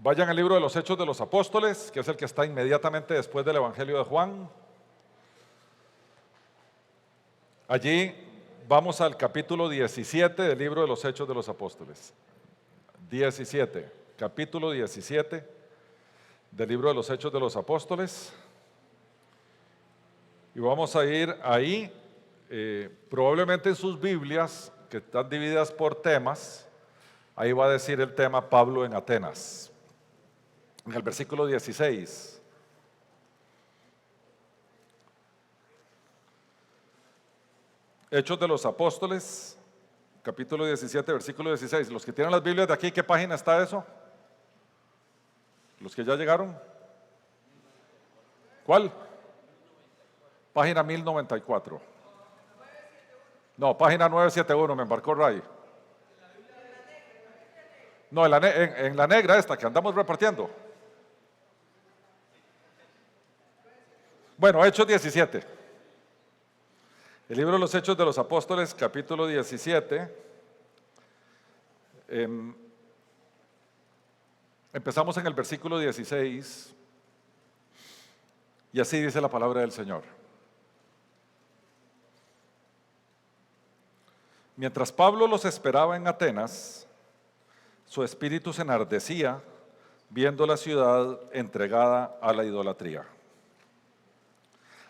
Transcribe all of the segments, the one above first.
Vayan al libro de los Hechos de los Apóstoles, que es el que está inmediatamente después del Evangelio de Juan. Allí vamos al capítulo 17 del libro de los Hechos de los Apóstoles. Capítulo 17 del libro de los Hechos de los Apóstoles. Y vamos a ir ahí, probablemente en sus Biblias, que están divididas por temas, ahí va a decir el tema Pablo en Atenas. En el versículo 16. Hechos de los Apóstoles, capítulo 17, versículo 16. Los que tienen las Biblias de aquí, ¿qué página está eso? Los que ya llegaron. ¿Cuál? Página 1094. No, página 971, me embarcó Ray. No, en la negra esta que andamos repartiendo. Bueno, Hechos 17. El libro de los Hechos de los Apóstoles, capítulo 17. Empezamos en el versículo 16. Y así dice la palabra del Señor. Mientras Pablo los esperaba en Atenas, su espíritu se enardecía viendo la ciudad entregada a la idolatría.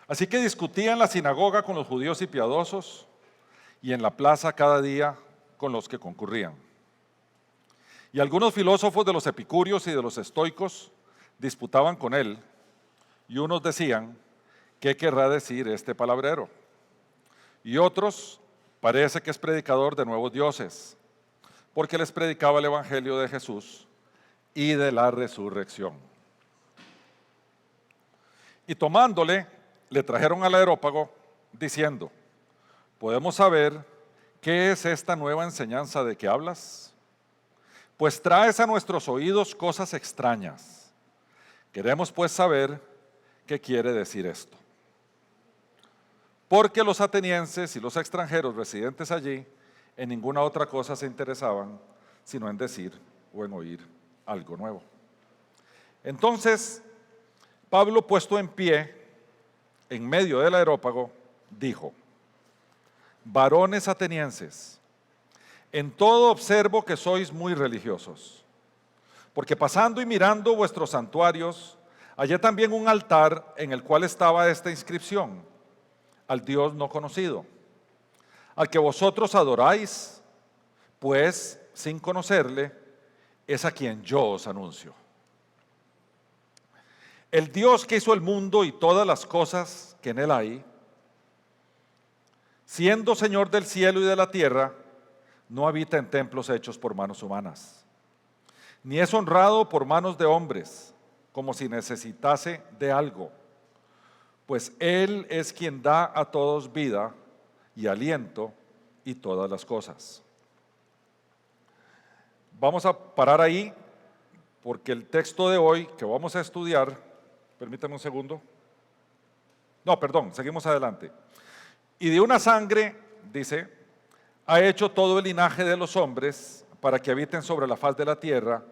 Así que discutía en la sinagoga con los judíos y piadosos y en la plaza cada día con los que concurrían. Y algunos filósofos de los epicúreos y de los estoicos disputaban con él, y unos decían: ¿qué querrá decir este palabrero? Y otros: parece que es predicador de nuevos dioses, porque les predicaba el evangelio de Jesús y de la resurrección. Y tomándole, le trajeron al Areópago, diciendo: ¿podemos saber qué es esta nueva enseñanza de que hablas? Pues traes a nuestros oídos cosas extrañas. Queremos pues saber qué quiere decir esto. Porque los atenienses y los extranjeros residentes allí en ninguna otra cosa se interesaban, sino en decir o en oír algo nuevo. Entonces, Pablo, puesto en pie en medio del Areópago, dijo: varones atenienses, en todo observo que sois muy religiosos, porque pasando y mirando vuestros santuarios, hallé también un altar en el cual estaba esta inscripción: al Dios no conocido, al que vosotros adoráis, pues sin conocerle, es a quien yo os anuncio. El Dios que hizo el mundo y todas las cosas que en él hay, siendo Señor del cielo y de la tierra, no habita en templos hechos por manos humanas, ni es honrado por manos de hombres, como si necesitase de algo, pues Él es quien da a todos vida y aliento y todas las cosas. Vamos a parar ahí, porque el texto de hoy que vamos a estudiar, permítame un segundo. No, perdón, seguimos adelante. Y de una sangre, dice, ha hecho todo el linaje de los hombres para que habiten sobre la faz de la tierra,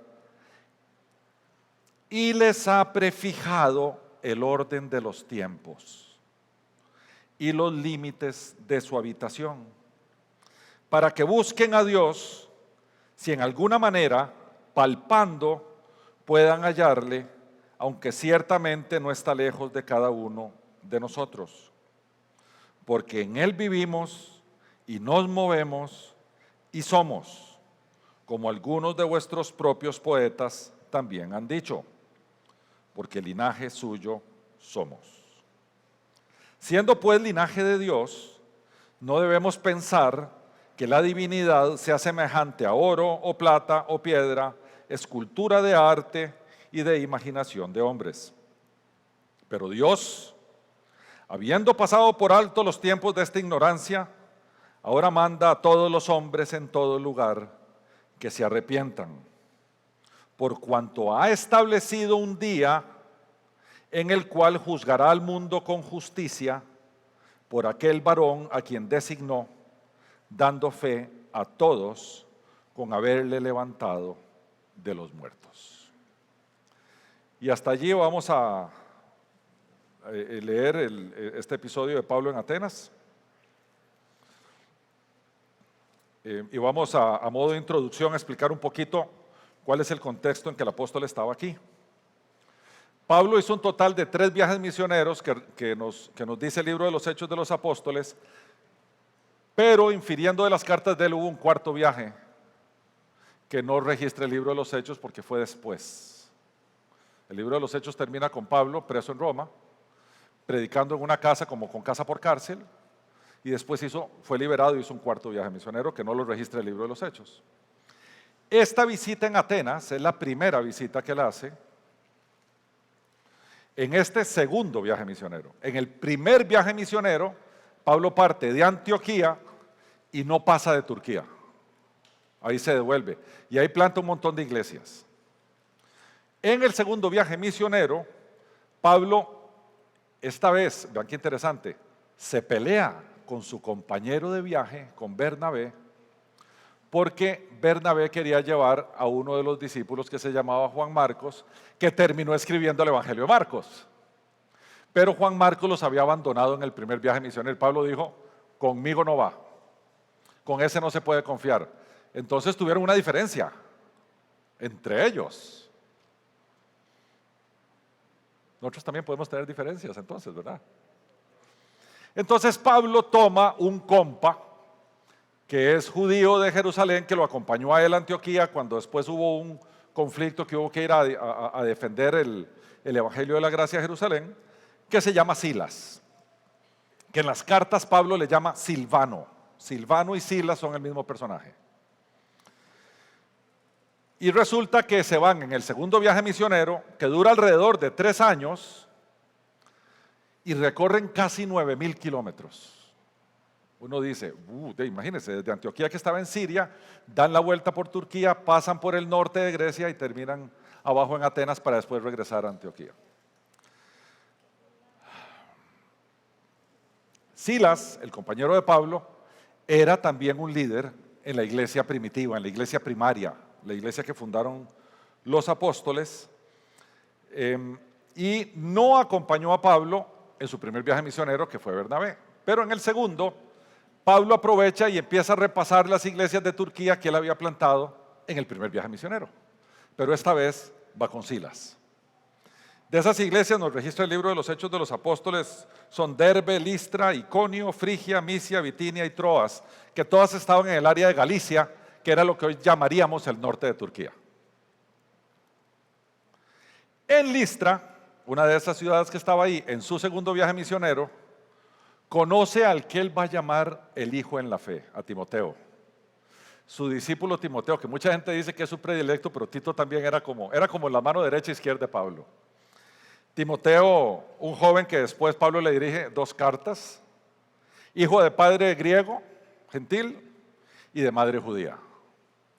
y les ha prefijado el orden de los tiempos y los límites de su habitación, para que busquen a Dios, si en alguna manera, palpando, puedan hallarle, aunque ciertamente no está lejos de cada uno de nosotros. Porque en Él vivimos y nos movemos y somos, como algunos de vuestros propios poetas también han dicho, porque linaje suyo somos. Siendo pues linaje de Dios, no debemos pensar que la divinidad sea semejante a oro o plata o piedra, escultura de arte y de imaginación de hombres. Pero Dios, habiendo pasado por alto los tiempos de esta ignorancia, ahora manda a todos los hombres en todo lugar que se arrepientan, por cuanto ha establecido un día en el cual juzgará al mundo con justicia por aquel varón a quien designó, dando fe a todos con haberle levantado de los muertos. Y hasta allí vamos a leer este episodio de Pablo en Atenas. Y vamos a modo de introducción a explicar un poquito cuál es el contexto en que el apóstol estaba aquí. Pablo hizo un total de 3 viajes misioneros que nos dice el libro de los Hechos de los Apóstoles, pero infiriendo de las cartas de él hubo un 4.º viaje que no registra el libro de los Hechos porque fue después. El libro de los Hechos termina con Pablo preso en Roma, predicando en una casa como con casa por cárcel, y después fue liberado y hizo un 4.º viaje misionero que no lo registra el libro de los Hechos. Esta visita en Atenas es la primera visita que él hace en este 2.º viaje misionero. En el primer viaje misionero, Pablo parte de Antioquía y no pasa de Turquía. Ahí se devuelve y ahí planta un montón de iglesias. En el 2.º viaje misionero, Pablo, esta vez, vean qué interesante, se pelea con su compañero de viaje, con Bernabé, porque Bernabé quería llevar a uno de los discípulos que se llamaba Juan Marcos, que terminó escribiendo el Evangelio de Marcos. Pero Juan Marcos los había abandonado en el primer viaje misionero. Pablo dijo, conmigo no va, con ese no se puede confiar. Entonces tuvieron una diferencia entre ellos. Nosotros también podemos tener diferencias entonces, ¿verdad? Entonces Pablo toma un compa que es judío de Jerusalén, que lo acompañó a él a Antioquía cuando después hubo un conflicto que hubo que ir a defender el Evangelio de la Gracia a Jerusalén, que se llama Silas, que en las cartas Pablo le llama Silvano. Silvano y Silas son el mismo personaje. Y resulta que se van en el 2.º viaje misionero, que dura alrededor de 3 años, y recorren casi 9.000 kilómetros. Uno dice, imagínense, desde Antioquía, que estaba en Siria, dan la vuelta por Turquía, pasan por el norte de Grecia y terminan abajo en Atenas para después regresar a Antioquía. Silas, el compañero de Pablo, era también un líder en la iglesia primitiva, en la iglesia primaria, la iglesia que fundaron los apóstoles, y no acompañó a Pablo en su primer viaje misionero, que fue Bernabé, pero en el 2.º, Pablo aprovecha y empieza a repasar las iglesias de Turquía que él había plantado en el primer viaje misionero, pero esta vez va con Silas. De esas iglesias nos registra el libro de los Hechos de los Apóstoles, son Derbe, Listra, Iconio, Frigia, Misia, Bitinia y Troas, que todas estaban en el área de Galicia, que era lo que hoy llamaríamos el norte de Turquía. En Listra, una de esas ciudades que estaba ahí, en su 2.º viaje misionero, conoce al que él va a llamar el hijo en la fe, a Timoteo. Su discípulo Timoteo, que mucha gente dice que es su predilecto, pero Tito también era como la mano derecha e izquierda de Pablo. Timoteo, un joven que después Pablo le dirige 2 cartas, hijo de padre griego, gentil, y de madre judía,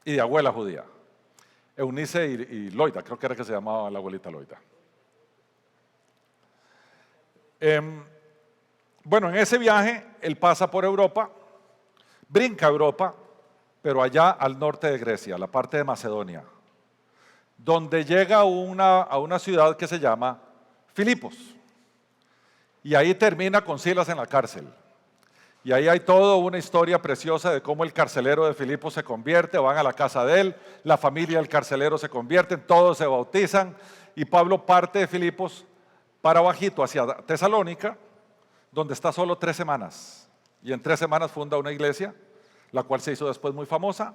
y de abuela judía. Eunice y Loida, creo que era que se llamaba la abuelita Loida. Bueno, en ese viaje él pasa por Europa, brinca Europa, pero allá al norte de Grecia, la parte de Macedonia, donde llega a una ciudad que se llama Filipos. Y ahí termina con Silas en la cárcel. Y ahí hay toda una historia preciosa de cómo el carcelero de Filipos se convierte, van a la casa de él, la familia del carcelero se convierte, todos se bautizan, y Pablo parte de Filipos para bajito hacia Tesalónica, donde está solo 3 semanas. Y en 3 semanas funda una iglesia, la cual se hizo después muy famosa.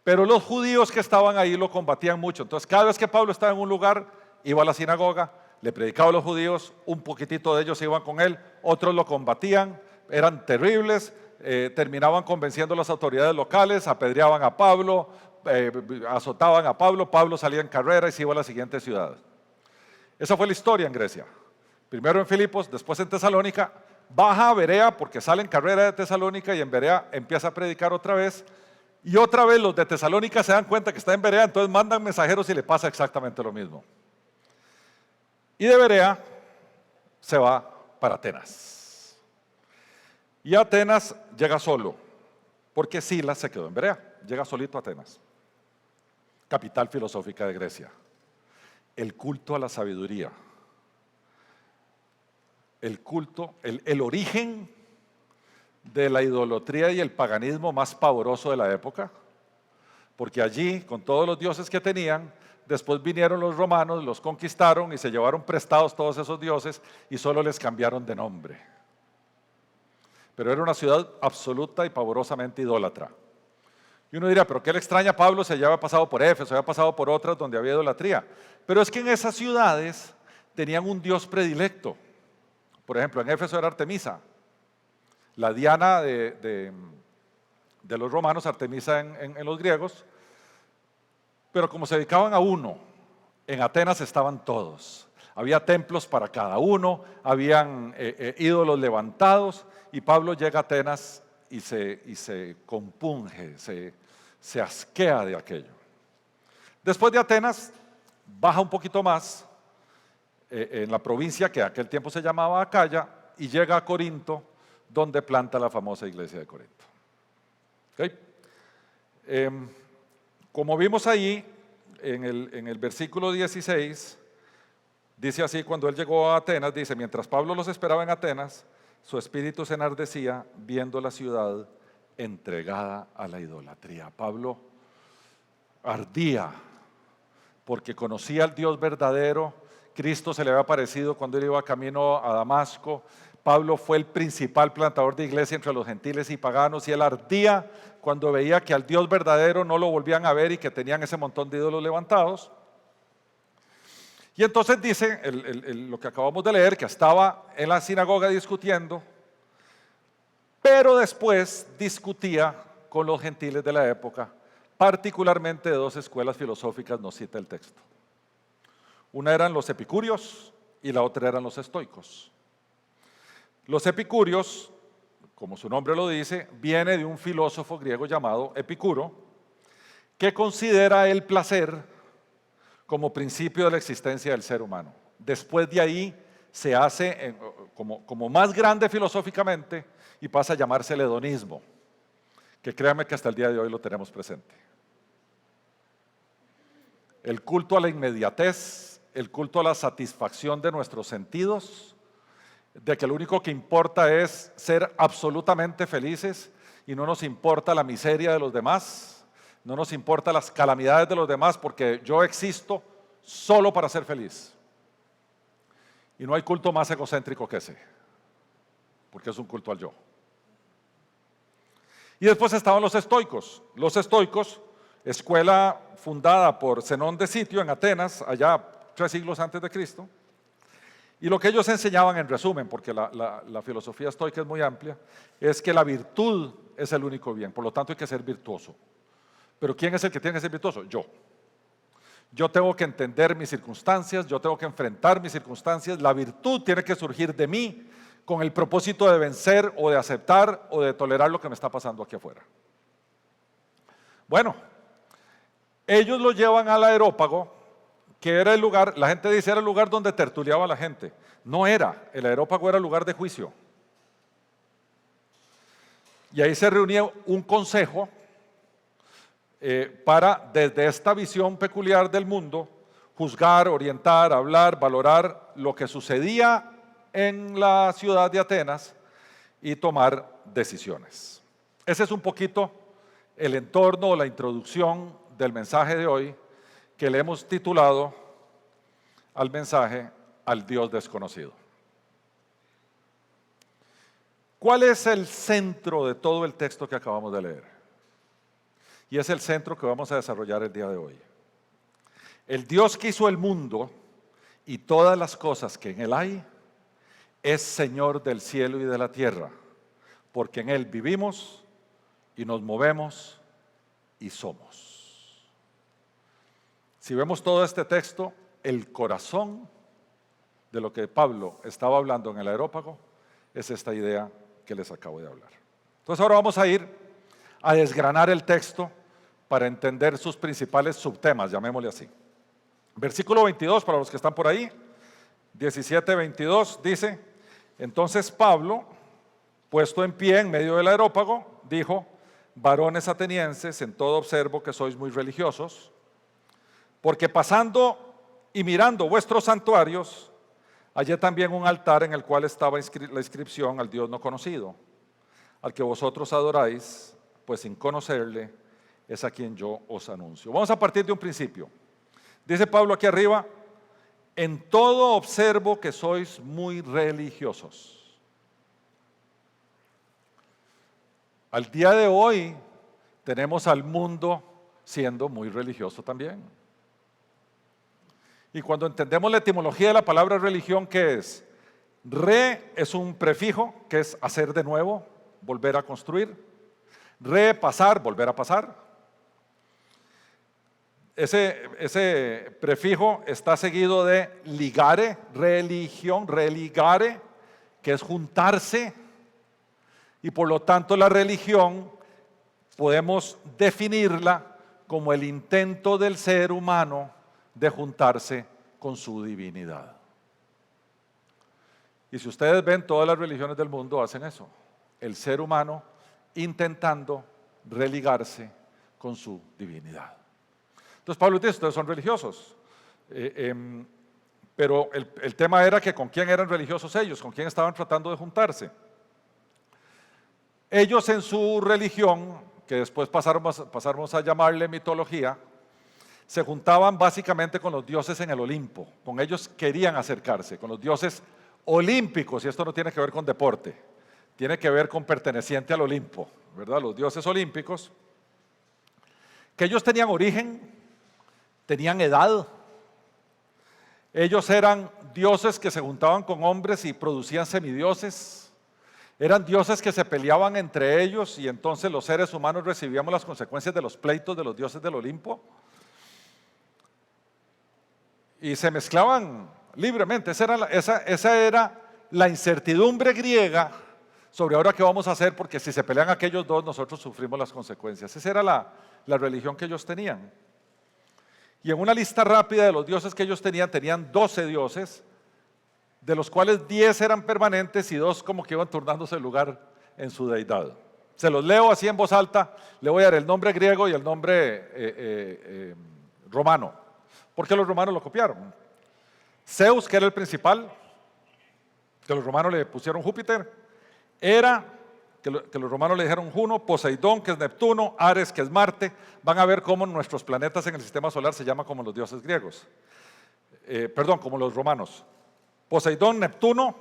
Pero los judíos que estaban ahí lo combatían mucho. Entonces cada vez que Pablo estaba en un lugar, iba a la sinagoga, le predicaba a los judíos, un poquitito de ellos iban con él, otros lo combatían, eran terribles, terminaban convenciendo a las autoridades locales, apedreaban a Pablo, azotaban a Pablo, Pablo salía en carrera y se iba a la siguiente ciudad. Esa fue la historia en Grecia. Primero en Filipos, después en Tesalónica, baja a Berea porque sale en carrera de Tesalónica y en Berea empieza a predicar otra vez. Y otra vez los de Tesalónica se dan cuenta que está en Berea, entonces mandan mensajeros y le pasa exactamente lo mismo. Y de Berea se va para Atenas. Y a Atenas llega solo, porque Silas se quedó en Berea, llega solito a Atenas, capital filosófica de Grecia. el culto a la sabiduría. El culto, el origen de la idolatría y el paganismo más pavoroso de la época, porque allí, con todos los dioses que tenían, después vinieron los romanos, los conquistaron y se llevaron prestados todos esos dioses y solo les cambiaron de nombre. Pero era una ciudad absoluta y pavorosamente idólatra. Y uno dirá, ¿pero qué le extraña a Pablo si ya había pasado por Éfeso, había pasado por otras donde había idolatría? Pero es que en esas ciudades tenían un dios predilecto. Por ejemplo, en Éfeso era Artemisa, la Diana de los romanos, Artemisa en los griegos. Pero como se dedicaban a uno, en Atenas estaban todos. Había templos para cada uno, habían ídolos levantados, y Pablo llega a Atenas y se compunge, se asquea de aquello. Después de Atenas, baja un poquito más, en la provincia que en aquel tiempo se llamaba Acaya, y llega a Corinto, donde planta la famosa iglesia de Corinto. ¿Okay? Como vimos ahí, en el versículo 16, dice así: cuando él llegó a Atenas, dice, mientras Pablo los esperaba en Atenas, su espíritu se enardecía viendo la ciudad entregada a la idolatría. Pablo ardía porque conocía al Dios verdadero. Cristo se le había aparecido cuando él iba camino a Damasco. Pablo fue el principal plantador de iglesia entre los gentiles y paganos, y él ardía cuando veía que al Dios verdadero no lo volvían a ver y que tenían ese montón de ídolos levantados. Y entonces dice lo que acabamos de leer, que estaba en la sinagoga discutiendo, pero después discutía con los gentiles de la época, particularmente de dos escuelas filosóficas, nos cita el texto. Una eran los epicúreos y la otra eran los estoicos. Los epicúreos, como su nombre lo dice, viene de un filósofo griego llamado Epicuro, que considera el placer como principio de la existencia del ser humano. Después de ahí se hace como más grande filosóficamente y pasa a llamarse el hedonismo, que créanme que hasta el día de hoy lo tenemos presente. El culto a la inmediatez, el culto a la satisfacción de nuestros sentidos, de que lo único que importa es ser absolutamente felices y no nos importa la miseria de los demás, no nos importa las calamidades de los demás, porque yo existo solo para ser feliz. Y no hay culto más egocéntrico que ese, porque es un culto al yo. Y después estaban los estoicos. Los estoicos, escuela fundada por Zenón de Sitio en Atenas, allá 3 siglos antes de Cristo. Y lo que ellos enseñaban, en resumen, porque la filosofía estoica es muy amplia, es que la virtud es el único bien, por lo tanto hay que ser virtuoso. Pero ¿quién es el que tiene que ser virtuoso? Yo. Yo tengo que entender mis circunstancias, yo tengo que enfrentar mis circunstancias, la virtud tiene que surgir de mí con el propósito de vencer o de aceptar o de tolerar lo que me está pasando aquí afuera. Bueno, ellos lo llevan al Areópago, que era el lugar, la gente dice era el lugar donde tertuliaba la gente. No era, el Areópago era el lugar de juicio. Y ahí se reunía un consejo para, desde esta visión peculiar del mundo, juzgar, orientar, hablar, valorar lo que sucedía en la ciudad de Atenas y tomar decisiones. Ese es un poquito el entorno o la introducción del mensaje de hoy, que le hemos titulado al mensaje al Dios desconocido. ¿Cuál es el centro de todo el texto que acabamos de leer? Y es el centro que vamos a desarrollar el día de hoy. El Dios que hizo el mundo y todas las cosas que en él hay, es Señor del cielo y de la tierra, porque en él vivimos y nos movemos y somos. Si vemos todo este texto, el corazón de lo que Pablo estaba hablando en el Areópago es esta idea que les acabo de hablar. Entonces ahora vamos a ir a desgranar el texto para entender sus principales subtemas, llamémosle así. Versículo 22, para los que están por ahí, 17-22, dice: entonces Pablo, puesto en pie en medio del Areópago, dijo: varones atenienses, en todo observo que sois muy religiosos, porque pasando Y mirando vuestros santuarios, hallé también un altar en el cual estaba la inscripción al Dios no conocido, al que vosotros adoráis, pues sin conocerle es a quien yo os anuncio. Vamos a partir de un principio. Dice Pablo aquí arriba: en todo observo que sois muy religiosos. Al día de hoy tenemos al mundo siendo muy religioso también. Y cuando entendemos la etimología de la palabra religión, ¿qué es? Re es un prefijo, que es hacer de nuevo, volver a construir. Repasar, volver a pasar. Ese prefijo está seguido de ligare, religión, religare, que es juntarse. Y por lo tanto la religión podemos definirla como el intento del ser humano de juntarse con su divinidad. Y si ustedes ven, todas las religiones del mundo hacen eso. El ser humano intentando religarse con su divinidad. Entonces Pablo dice: ustedes son religiosos. Pero el tema era que con quién eran religiosos ellos, con quién estaban tratando de juntarse. Ellos en su religión, que después pasamos a llamarle mitología, se juntaban básicamente con los dioses en el Olimpo. Con ellos querían acercarse, con los dioses olímpicos, y esto no tiene que ver con deporte, tiene que ver con perteneciente al Olimpo, ¿verdad? Los dioses olímpicos, que ellos tenían origen, tenían edad. Ellos eran dioses que se juntaban con hombres y producían semidioses. Eran dioses que se peleaban entre ellos y entonces los seres humanos recibíamos las consecuencias de los pleitos de los dioses del Olimpo. Y se mezclaban libremente. Esa era la incertidumbre griega sobre ahora qué vamos a hacer, porque si se pelean aquellos dos, nosotros sufrimos las consecuencias. Esa era la religión que ellos tenían. Y en una lista rápida de los dioses que ellos tenían 12 dioses, de los cuales 10 eran permanentes y 2 como que iban turnándose el lugar en su deidad. Se los leo así en voz alta, le voy a dar el nombre griego y el nombre romano, porque los romanos lo copiaron. Zeus, que era el principal, que los romanos le pusieron Júpiter. Hera, que los romanos le dijeron Juno. Poseidón, que es Neptuno. Ares, que es Marte. Van a ver cómo nuestros planetas en el sistema solar se llaman como los dioses griegos. Como los romanos. Poseidón, Neptuno.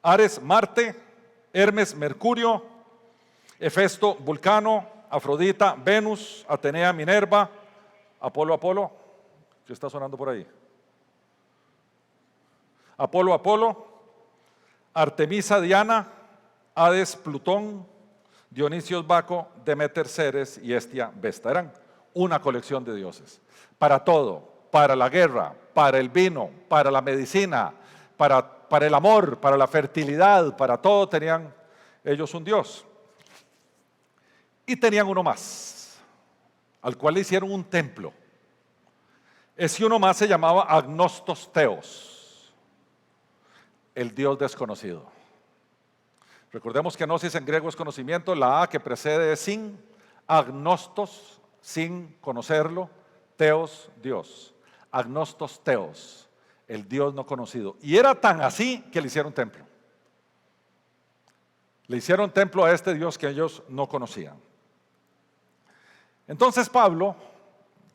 Ares, Marte. Hermes, Mercurio. Hefesto, Vulcano. Afrodita, Venus. Atenea, Minerva. Apolo. ¿Qué está sonando por ahí? Apolo. Artemisa, Diana. Hades, Plutón. Dionisio, Baco. Demeter, Ceres y Hestia, Vesta. Eran una colección de dioses. Para todo, para la guerra, para el vino, para la medicina, para el amor, para la fertilidad, para todo tenían ellos un dios. Y tenían uno más, al cual le hicieron un templo. Ese uno más se llamaba Agnostos Theos, el Dios desconocido. Recordemos que gnosis en griego es conocimiento, la A que precede es sin, agnostos, sin conocerlo, Theos, Dios. Agnostos Theos, el Dios no conocido. Y era tan así que le hicieron templo. Le hicieron templo a este Dios que ellos no conocían. Entonces Pablo,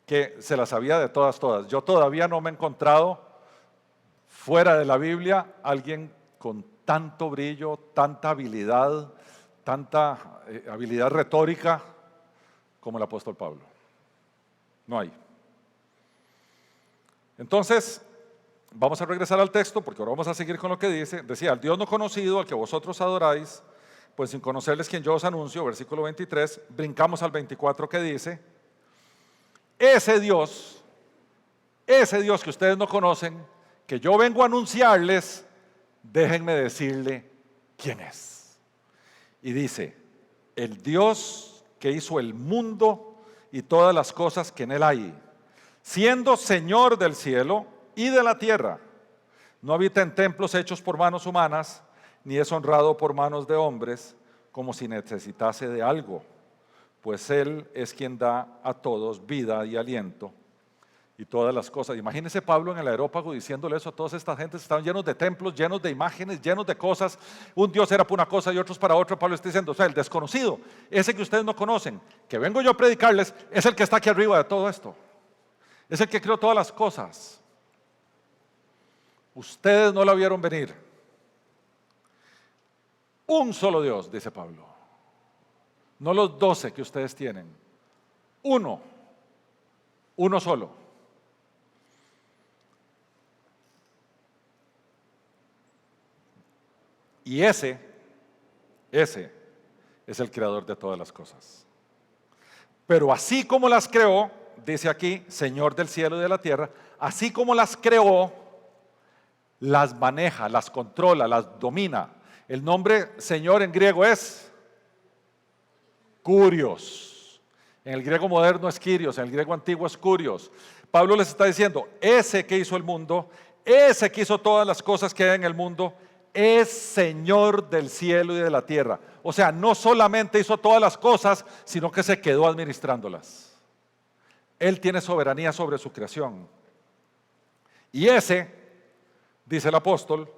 que se la sabía de todas, yo todavía no me he encontrado fuera de la Biblia alguien con tanto brillo, tanta habilidad retórica como el apóstol Pablo. No hay. Entonces, vamos a regresar al texto porque ahora vamos a seguir con lo que dice. Decía: al Dios no conocido, al que vosotros adoráis, pues sin conocerles quien yo os anuncio, versículo 23, brincamos al 24 que dice: ese Dios que ustedes no conocen, que yo vengo a anunciarles, déjenme decirle quién es. Y dice: el Dios que hizo el mundo y todas las cosas que en él hay, siendo Señor del cielo y de la tierra, no habita en templos hechos por manos humanas, ni es honrado por manos de hombres, como si necesitase de algo, pues Él es quien da a todos vida y aliento, y todas las cosas. Imagínese Pablo en el Areópago diciéndole eso a todas estas gentes. Estaban llenos de templos, llenos de imágenes, llenos de cosas. Un Dios era para una cosa y otros para otra. Pablo está diciendo, o sea, el desconocido, ese que ustedes no conocen, que vengo yo a predicarles, es el que está aquí arriba de todo esto. Es el que creó todas las cosas. Ustedes no la vieron venir. Un solo Dios, dice Pablo. No los 12 que ustedes tienen. Uno solo. Y ese es el creador de todas las cosas. Pero así como las creó, dice aquí, Señor del cielo y de la tierra, así como las creó, las maneja, las controla, las domina. El nombre Señor en griego es Kurios. En el griego moderno es Kyrios, en el griego antiguo es Kurios. Pablo les está diciendo, ese que hizo el mundo, ese que hizo todas las cosas que hay en el mundo, es Señor del cielo y de la tierra. O sea, no solamente hizo todas las cosas, sino que se quedó administrándolas. Él tiene soberanía sobre su creación. Y ese, dice el apóstol,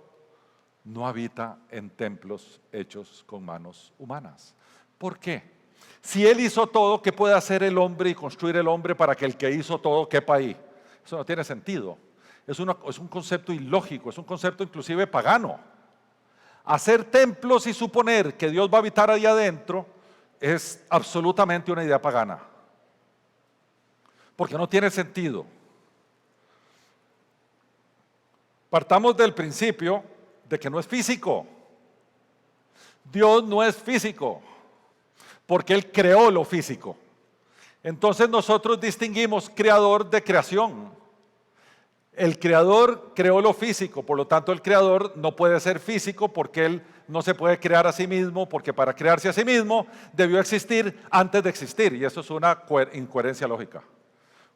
no habita en templos hechos con manos humanas. ¿Por qué? Si Él hizo todo, ¿qué puede hacer el hombre y construir el hombre para que el que hizo todo quepa ahí? Eso no tiene sentido. Es un concepto ilógico, es un concepto inclusive pagano. Hacer templos y suponer que Dios va a habitar ahí adentro es absolutamente una idea pagana. Porque no tiene sentido. Partamos del principio de que no es físico. Dios no es físico, porque Él creó lo físico. Entonces nosotros distinguimos creador de creación. El creador creó lo físico, por lo tanto el creador no puede ser físico porque Él no se puede crear a sí mismo, porque para crearse a sí mismo debió existir antes de existir, y eso es una incoherencia lógica.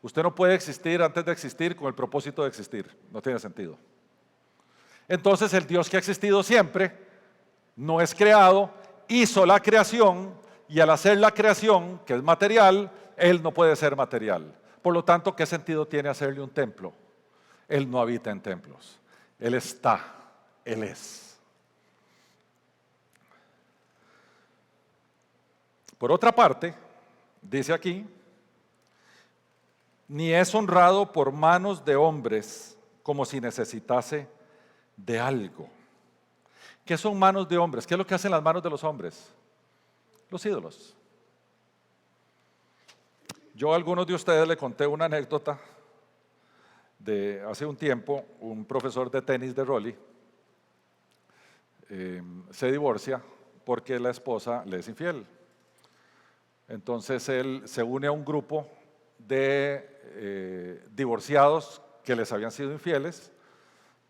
Usted no puede existir antes de existir con el propósito de existir, no tiene sentido. Entonces el Dios que ha existido siempre, no es creado, hizo la creación, y al hacer la creación, que es material, Él no puede ser material. Por lo tanto, ¿qué sentido tiene hacerle un templo? Él no habita en templos. Él está, Él es. Por otra parte, dice aquí, ni es honrado por manos de hombres como si necesitase de algo. ¿Qué son manos de hombres? ¿Qué es lo que hacen las manos de los hombres? Los ídolos. Yo a algunos de ustedes le conté una anécdota de hace un tiempo. Un profesor de tenis de Rolly se divorcia porque la esposa le es infiel. Entonces él se une a un grupo de divorciados que les habían sido infieles,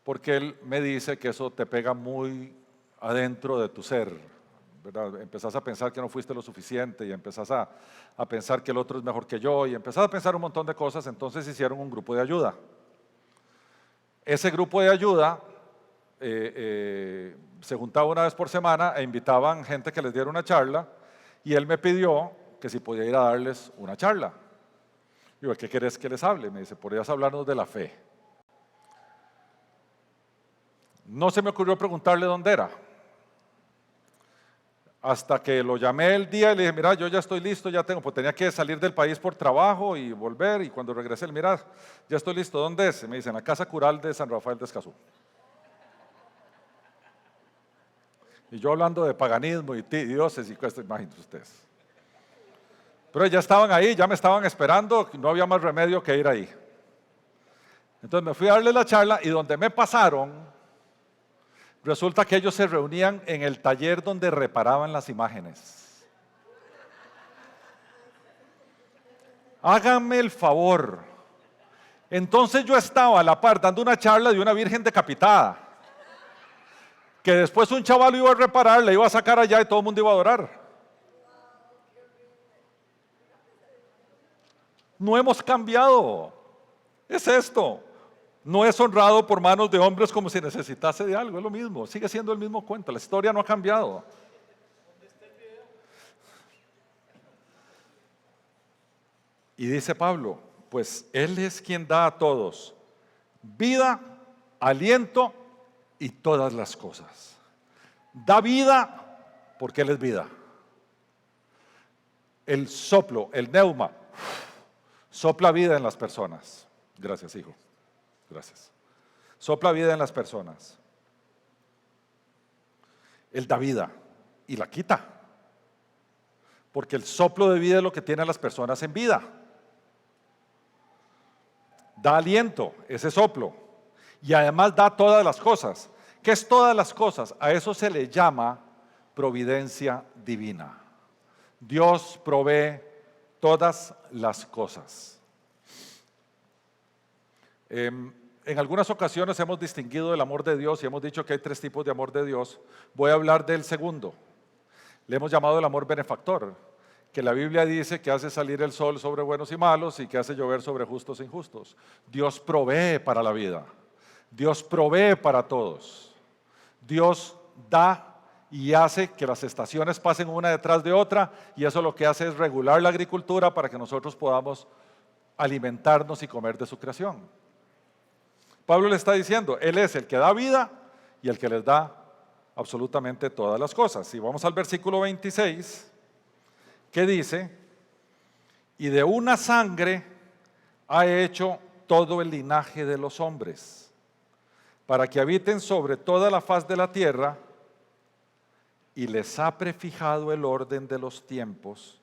porque él me dice que eso te pega muy adentro de tu ser, ¿verdad? Empezás a pensar que no fuiste lo suficiente y empezás a pensar que el otro es mejor que yo y empezás a pensar un montón de cosas. Entonces hicieron un grupo de ayuda. Ese grupo de ayuda se juntaba una vez por semana e invitaban gente que les diera una charla, y él me pidió que si podía ir a darles una charla. Digo, ¿qué querés que les hable? Me dice, ¿podrías hablarnos de la fe? No se me ocurrió preguntarle dónde era, hasta que lo llamé el día y le dije, mira, yo ya estoy listo, ya tengo, pues tenía que salir del país por trabajo y volver, y cuando regresé, mira, ya estoy listo, ¿dónde es? Me dice, en la Casa Cural de San Rafael de Escazú. Y yo hablando de paganismo y dioses y cosas, imagínense ustedes. Pero ya estaban ahí, ya me estaban esperando, no había más remedio que ir ahí. Entonces me fui a darle la charla, y donde me pasaron, resulta que ellos se reunían en el taller donde reparaban las imágenes. Háganme el favor. Entonces yo estaba a la par dando una charla de una virgen decapitada, que después un chaval iba a reparar, le iba a sacar allá y todo el mundo iba a adorar. No hemos cambiado. Es esto. No es honrado por manos de hombres como si necesitase de algo. Es lo mismo. Sigue siendo el mismo cuento. La historia no ha cambiado. Y dice Pablo, pues Él es quien da a todos vida, aliento y todas las cosas. Da vida porque Él es vida. El soplo, el neuma, sopla vida en las personas. Gracias, hijo. Gracias. Sopla vida en las personas. Él da vida y la quita. Porque el soplo de vida es lo que tiene a las personas en vida. Da aliento, ese soplo. Y además da todas las cosas. ¿Qué es todas las cosas? A eso se le llama providencia divina. Dios provee todas las cosas. En algunas ocasiones hemos distinguido el amor de Dios y hemos dicho que hay 3 tipos de amor de Dios. Voy a hablar del segundo. Le hemos llamado el amor benefactor, que la Biblia dice que hace salir el sol sobre buenos y malos y que hace llover sobre justos e injustos. Dios provee para la vida. Dios provee para todos. Dios da y hace que las estaciones pasen una detrás de otra, y eso lo que hace es regular la agricultura para que nosotros podamos alimentarnos y comer de su creación. Pablo le está diciendo, Él es el que da vida y el que les da absolutamente todas las cosas. Y vamos al versículo 26, que dice, y de una sangre ha hecho todo el linaje de los hombres, para que habiten sobre toda la faz de la tierra, y les ha prefijado el orden de los tiempos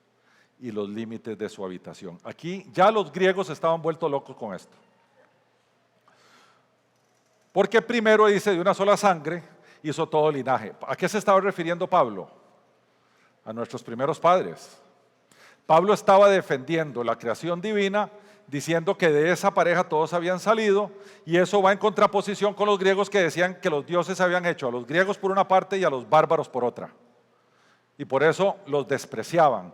y los límites de su habitación. Aquí ya los griegos estaban vueltos locos con esto. Porque primero dice, de una sola sangre hizo todo linaje. ¿A qué se estaba refiriendo Pablo? A nuestros primeros padres. Pablo estaba defendiendo la creación divina, diciendo que de esa pareja todos habían salido, y eso va en contraposición con los griegos que decían que los dioses habían hecho a los griegos por una parte y a los bárbaros por otra. Y por eso los despreciaban.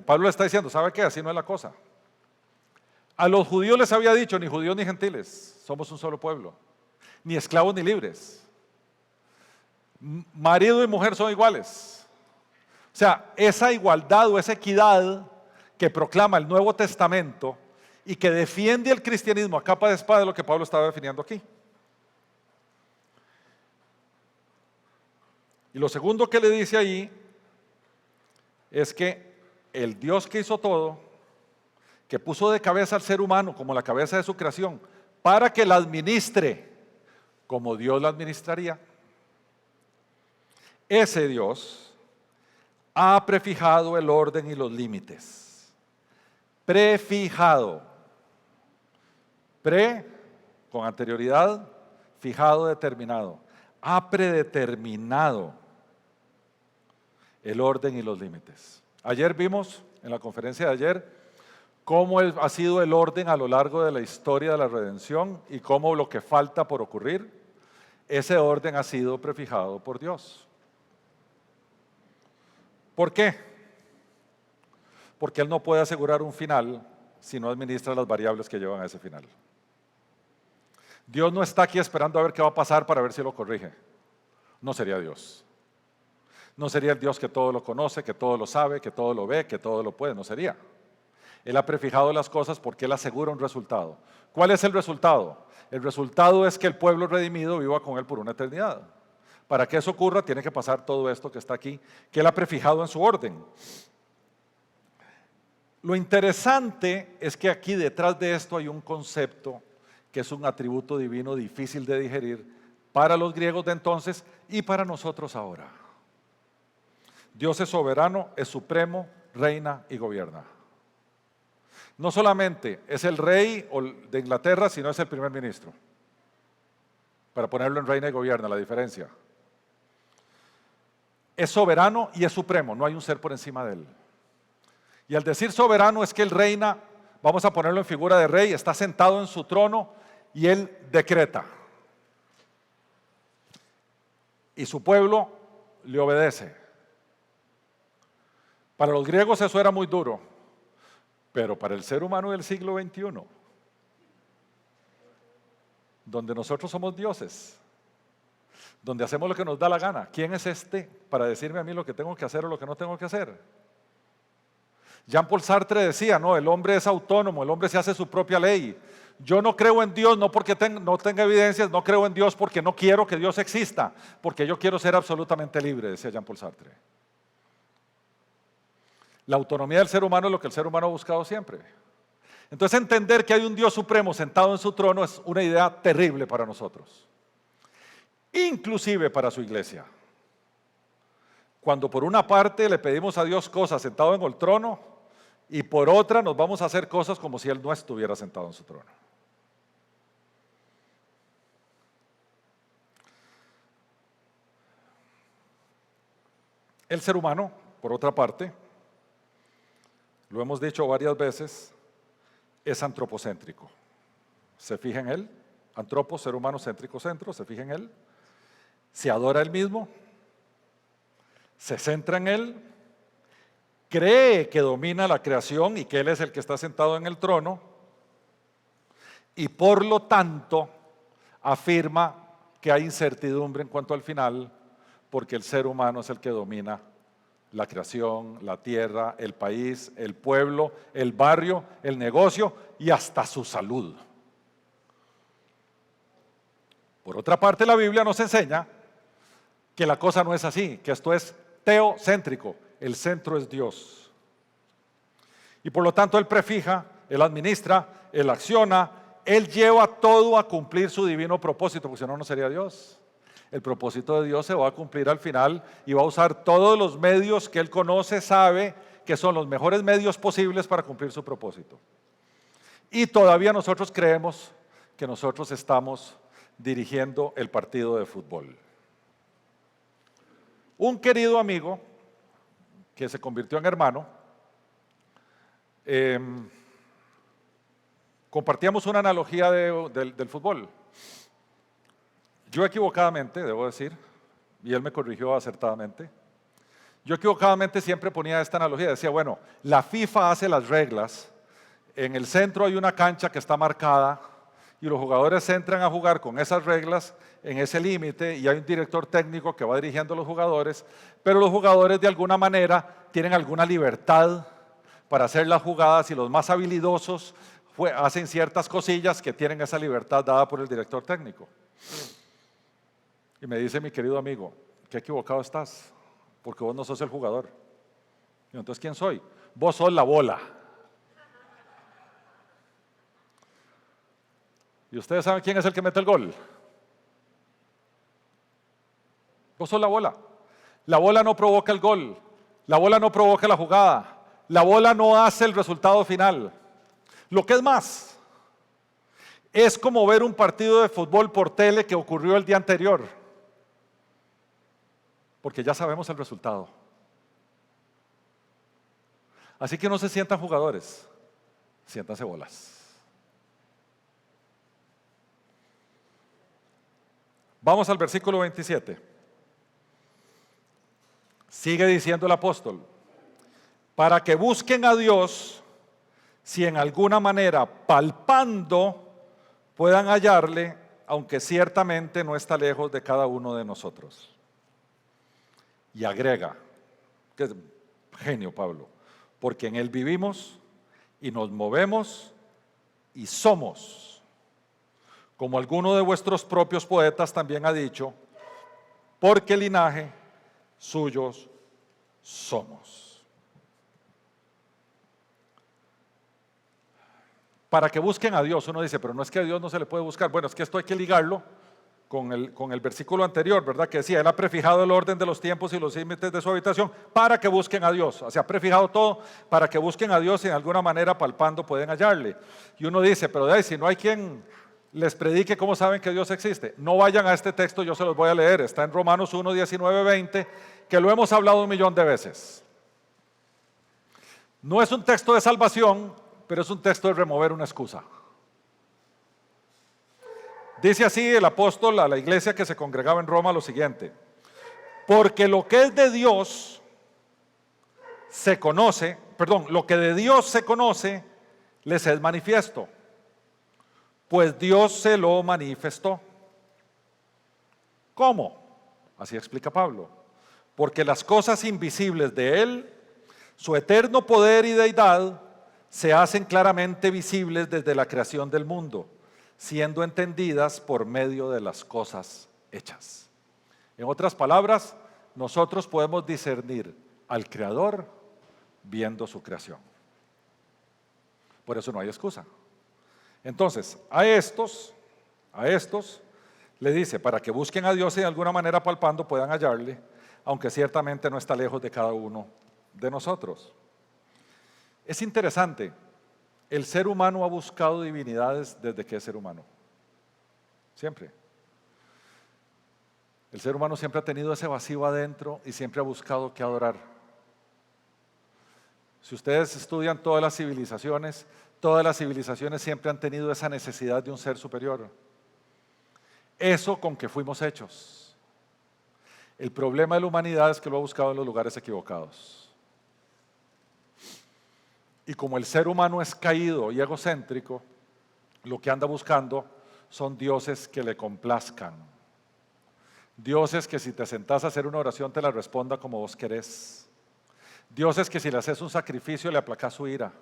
Pablo le está diciendo, ¿sabe qué? Así no es la cosa. A los judíos les había dicho, ni judíos ni gentiles, somos un solo pueblo, ni esclavos ni libres. Marido y mujer son iguales. O sea, esa igualdad o esa equidad que proclama el Nuevo Testamento y que defiende el cristianismo a capa de espada es lo que Pablo estaba definiendo aquí. Y lo segundo que le dice ahí es que el Dios que hizo todo, que puso de cabeza al ser humano como la cabeza de su creación, para que la administre como Dios la administraría, ese Dios ha prefijado el orden y los límites. Prefijado. Pre, con anterioridad, fijado, determinado. Ha predeterminado el orden y los límites. Ayer vimos, en la conferencia de ayer, cómo ha sido el orden a lo largo de la historia de la redención y cómo lo que falta por ocurrir, ese orden ha sido prefijado por Dios. ¿Por qué? Porque Él no puede asegurar un final si no administra las variables que llevan a ese final. Dios no está aquí esperando a ver qué va a pasar para ver si lo corrige. No sería Dios. No sería el Dios que todo lo conoce, que todo lo sabe, que todo lo ve, que todo lo puede. No sería. Él ha prefijado las cosas porque Él asegura un resultado. ¿Cuál es el resultado? El resultado es que el pueblo redimido viva con Él por una eternidad. Para que eso ocurra, tiene que pasar todo esto que está aquí, que Él ha prefijado en su orden. Lo interesante es que aquí detrás de esto hay un concepto que es un atributo divino difícil de digerir para los griegos de entonces y para nosotros ahora. Dios es soberano, es supremo, reina y gobierna. No solamente es el rey de Inglaterra, sino es el primer ministro. Para ponerlo en reina y gobierna, la diferencia. Es soberano y es supremo, no hay un ser por encima de él. Y al decir soberano es que él reina, vamos a ponerlo en figura de rey, está sentado en su trono y él decreta. Y su pueblo le obedece. Para los griegos eso era muy duro, pero para el ser humano del siglo XXI, donde nosotros somos dioses, donde hacemos lo que nos da la gana, ¿quién es este para decirme a mí lo que tengo que hacer o lo que no tengo que hacer? Jean-Paul Sartre decía, no, el hombre es autónomo, el hombre se hace su propia ley. Yo no creo en Dios no porque no tenga evidencias, no creo en Dios porque no quiero que Dios exista, porque yo quiero ser absolutamente libre, decía Jean-Paul Sartre. La autonomía del ser humano es lo que el ser humano ha buscado siempre. Entonces entender que hay un Dios supremo sentado en su trono es una idea terrible para nosotros, inclusive para su iglesia. Cuando por una parte le pedimos a Dios cosas sentado en el trono y por otra nos vamos a hacer cosas como si Él no estuviera sentado en su trono. El ser humano, por otra parte, lo hemos dicho varias veces, es antropocéntrico. Se fija en Él, antropos, ser humano, céntrico, centro, se fija en Él, se adora a Él mismo, se centra en Él, cree que domina la creación y que Él es el que está sentado en el trono y por lo tanto afirma que hay incertidumbre en cuanto al final porque el ser humano es el que domina la creación, la tierra, el país, el pueblo, el barrio, el negocio y hasta su salud. Por otra parte, la Biblia nos enseña que la cosa no es así, que esto es teocéntrico, el centro es Dios. Y por lo tanto Él prefija, Él administra, Él acciona, Él lleva todo a cumplir su divino propósito, porque si no, no sería Dios. El propósito de Dios se va a cumplir al final y va a usar todos los medios que Él conoce, sabe que son los mejores medios posibles para cumplir su propósito. Y todavía nosotros creemos que nosotros estamos dirigiendo el partido de fútbol. Un querido amigo que se convirtió en hermano, compartíamos una analogía del fútbol. Yo equivocadamente, debo decir, y él me corrigió acertadamente, yo equivocadamente siempre ponía esta analogía, decía, bueno, la FIFA hace las reglas, en el centro hay una cancha que está marcada y los jugadores entran a jugar con esas reglas en ese límite y hay un director técnico que va dirigiendo a los jugadores, pero los jugadores de alguna manera tienen alguna libertad para hacer las jugadas y los más habilidosos hacen ciertas cosillas que tienen esa libertad dada por el director técnico. Y me dice mi querido amigo, qué equivocado estás, porque vos no sos el jugador. Y entonces, ¿quién soy? Vos sos la bola. ¿Y ustedes saben quién es el que mete el gol? Vos sos la bola. La bola no provoca el gol, la bola no provoca la jugada, la bola no hace el resultado final. Lo que es más, es como ver un partido de fútbol por tele que ocurrió el día anterior, porque ya sabemos el resultado. Así que no se sientan jugadores, siéntanse bolas. Vamos al versículo 27. Sigue diciendo el apóstol, para que busquen a Dios, si en alguna manera palpando puedan hallarle, aunque ciertamente no está lejos de cada uno de nosotros. Y agrega, que es genio Pablo, porque en Él vivimos y nos movemos y somos. Como alguno de vuestros propios poetas también ha dicho, porque linaje suyos somos. Para que busquen a Dios, uno dice, pero no es que a Dios no se le puede buscar. Bueno, es que esto hay que ligarlo con el versículo anterior, ¿verdad? Que decía, Él ha prefijado el orden de los tiempos y los límites de su habitación para que busquen a Dios. O sea, ha prefijado todo para que busquen a Dios y en alguna manera palpando pueden hallarle. Y uno dice, pero de ahí, si no hay quien les predique, ¿cómo saben que Dios existe? No vayan a este texto, yo se los voy a leer. Está en Romanos 1, 19, 20, que lo hemos hablado 1.000.000 de veces. No es un texto de salvación, pero es un texto de remover una excusa. Dice así el apóstol a la iglesia que se congregaba en Roma lo siguiente: porque lo que es de Dios se conoce, lo que de Dios se conoce les es manifiesto, pues Dios se lo manifestó. ¿Cómo? Así explica Pablo. Porque las cosas invisibles de Él, Su eterno poder y deidad se hacen claramente visibles desde la creación del mundo, siendo entendidas por medio de las cosas hechas. En otras palabras, nosotros podemos discernir al Creador viendo su creación. Por eso no hay excusa. Entonces, a estos le dice, para que busquen a Dios y de alguna manera palpando puedan hallarle, aunque ciertamente no está lejos de cada uno de nosotros. Es interesante, el ser humano ha buscado divinidades desde que es ser humano. Siempre. El ser humano siempre ha tenido ese vacío adentro y siempre ha buscado qué adorar. Si ustedes estudian todas las civilizaciones siempre han tenido esa necesidad de un ser superior. Eso con que fuimos hechos. El problema de la humanidad es que lo ha buscado en los lugares equivocados. Y como el ser humano es caído y egocéntrico, lo que anda buscando son dioses que le complazcan. Dioses que si te sentás a hacer una oración te la responda como vos querés. Dioses que si le haces un sacrificio le aplacás su ira.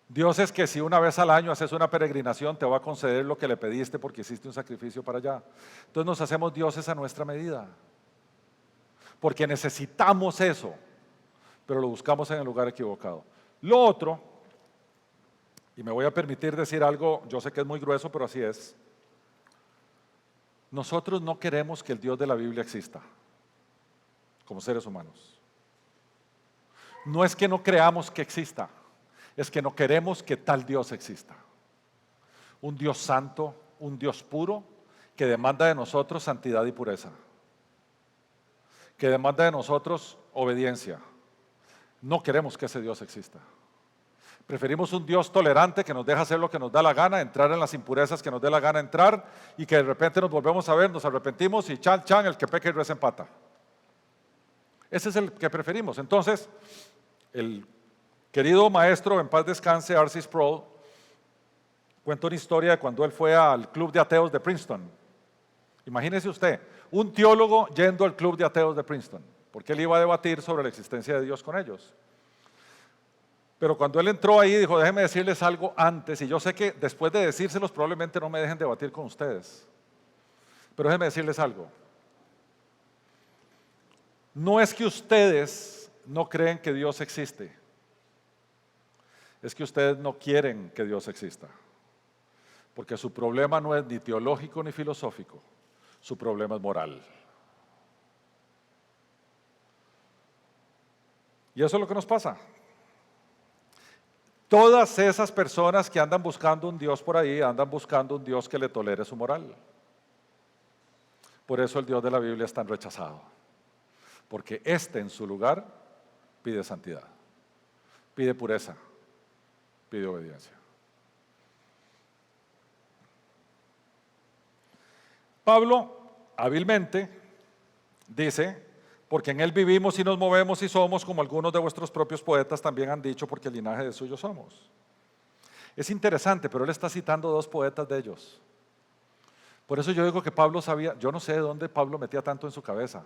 Dioses que si una vez al año haces una peregrinación te va a conceder lo que le pediste porque hiciste un sacrificio para allá. Entonces nos hacemos dioses a nuestra medida. Porque necesitamos eso, pero lo buscamos en el lugar equivocado. Lo otro, y me voy a permitir decir algo, yo sé que es muy grueso, pero así es. Nosotros no queremos que el Dios de la Biblia exista, como seres humanos. No es que no creamos que exista, es que no queremos que tal Dios exista. Un Dios santo, un Dios puro, que demanda de nosotros santidad y pureza. Que demanda de nosotros obediencia. No queremos que ese Dios exista. Preferimos un Dios tolerante que nos deja hacer lo que nos da la gana, entrar en las impurezas que nos dé la gana entrar y que de repente nos volvemos a ver, nos arrepentimos y chan, chan, el que peca y reza empata. Ese es el que preferimos. Entonces, el querido maestro, en paz descanse, R.C. Sproul, cuenta una historia de cuando él fue al club de ateos de Princeton. Imagínese usted, un teólogo yendo al club de ateos de Princeton, porque él iba a debatir sobre la existencia de Dios con ellos. Pero cuando él entró ahí, dijo, déjenme decirles algo antes, y yo sé que después de decírselos probablemente no me dejen debatir con ustedes, pero déjenme decirles algo. No es que ustedes no creen que Dios existe, es que ustedes no quieren que Dios exista, porque su problema no es ni teológico ni filosófico, su problema es moral. Y eso es lo que nos pasa. Todas esas personas que andan buscando un Dios por ahí, andan buscando un Dios que le tolere su moral. Por eso el Dios de la Biblia es tan rechazado, porque en su lugar pide santidad, pide pureza, pide obediencia. Pablo hábilmente dice, porque en él vivimos y nos movemos y somos, como algunos de vuestros propios poetas también han dicho, porque el linaje de suyo somos. Es interesante, pero él está citando dos poetas de ellos. Por eso yo digo que Pablo sabía, yo no sé de dónde Pablo metía tanto en su cabeza.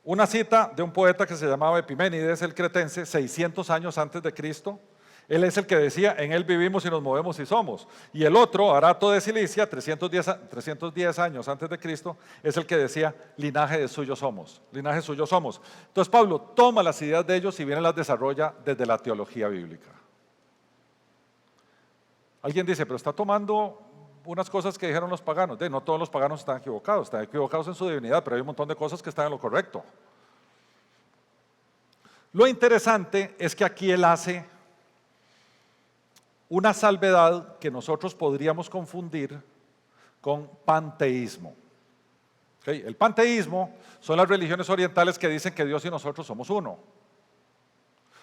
Una cita de un poeta que se llamaba Epiménides el Cretense, 600 años antes de Cristo. Él es el que decía, en él vivimos y nos movemos y somos. Y el otro, Arato de Cilicia, 310 años antes de Cristo, es el que decía, linaje de suyo somos, linaje suyo somos. Entonces Pablo toma las ideas de ellos y viene las desarrolla desde la teología bíblica. Alguien dice, pero está tomando unas cosas que dijeron los paganos. No todos los paganos están equivocados en su divinidad, pero hay un montón de cosas que están en lo correcto. Lo interesante es que aquí él hace una salvedad que nosotros podríamos confundir con panteísmo. ¿Okay? El panteísmo son las religiones orientales que dicen que Dios y nosotros somos uno.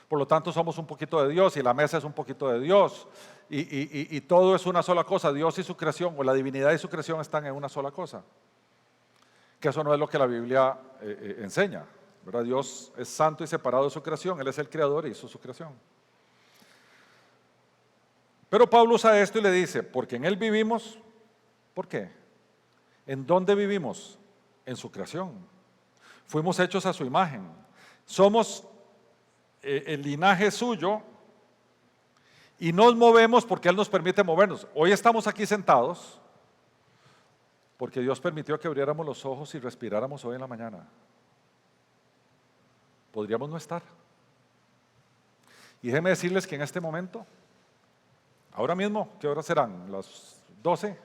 Por lo tanto, somos un poquito de Dios y la mesa es un poquito de Dios. Y todo es una sola cosa. Dios y su creación, o la divinidad y su creación están en una sola cosa. Que eso no es lo que la Biblia enseña, ¿verdad? Dios es santo y separado de su creación. Él es el creador y hizo su creación. Pero Pablo usa esto y le dice, porque en él vivimos, ¿por qué? ¿En dónde vivimos? En su creación. Fuimos hechos a su imagen. Somos el linaje suyo y nos movemos porque Él nos permite movernos. Hoy estamos aquí sentados porque Dios permitió que abriéramos los ojos y respiráramos hoy en la mañana. Podríamos no estar. Y déjenme decirles que en este momento, ahora mismo, ¿qué horas serán? ¿Las 12?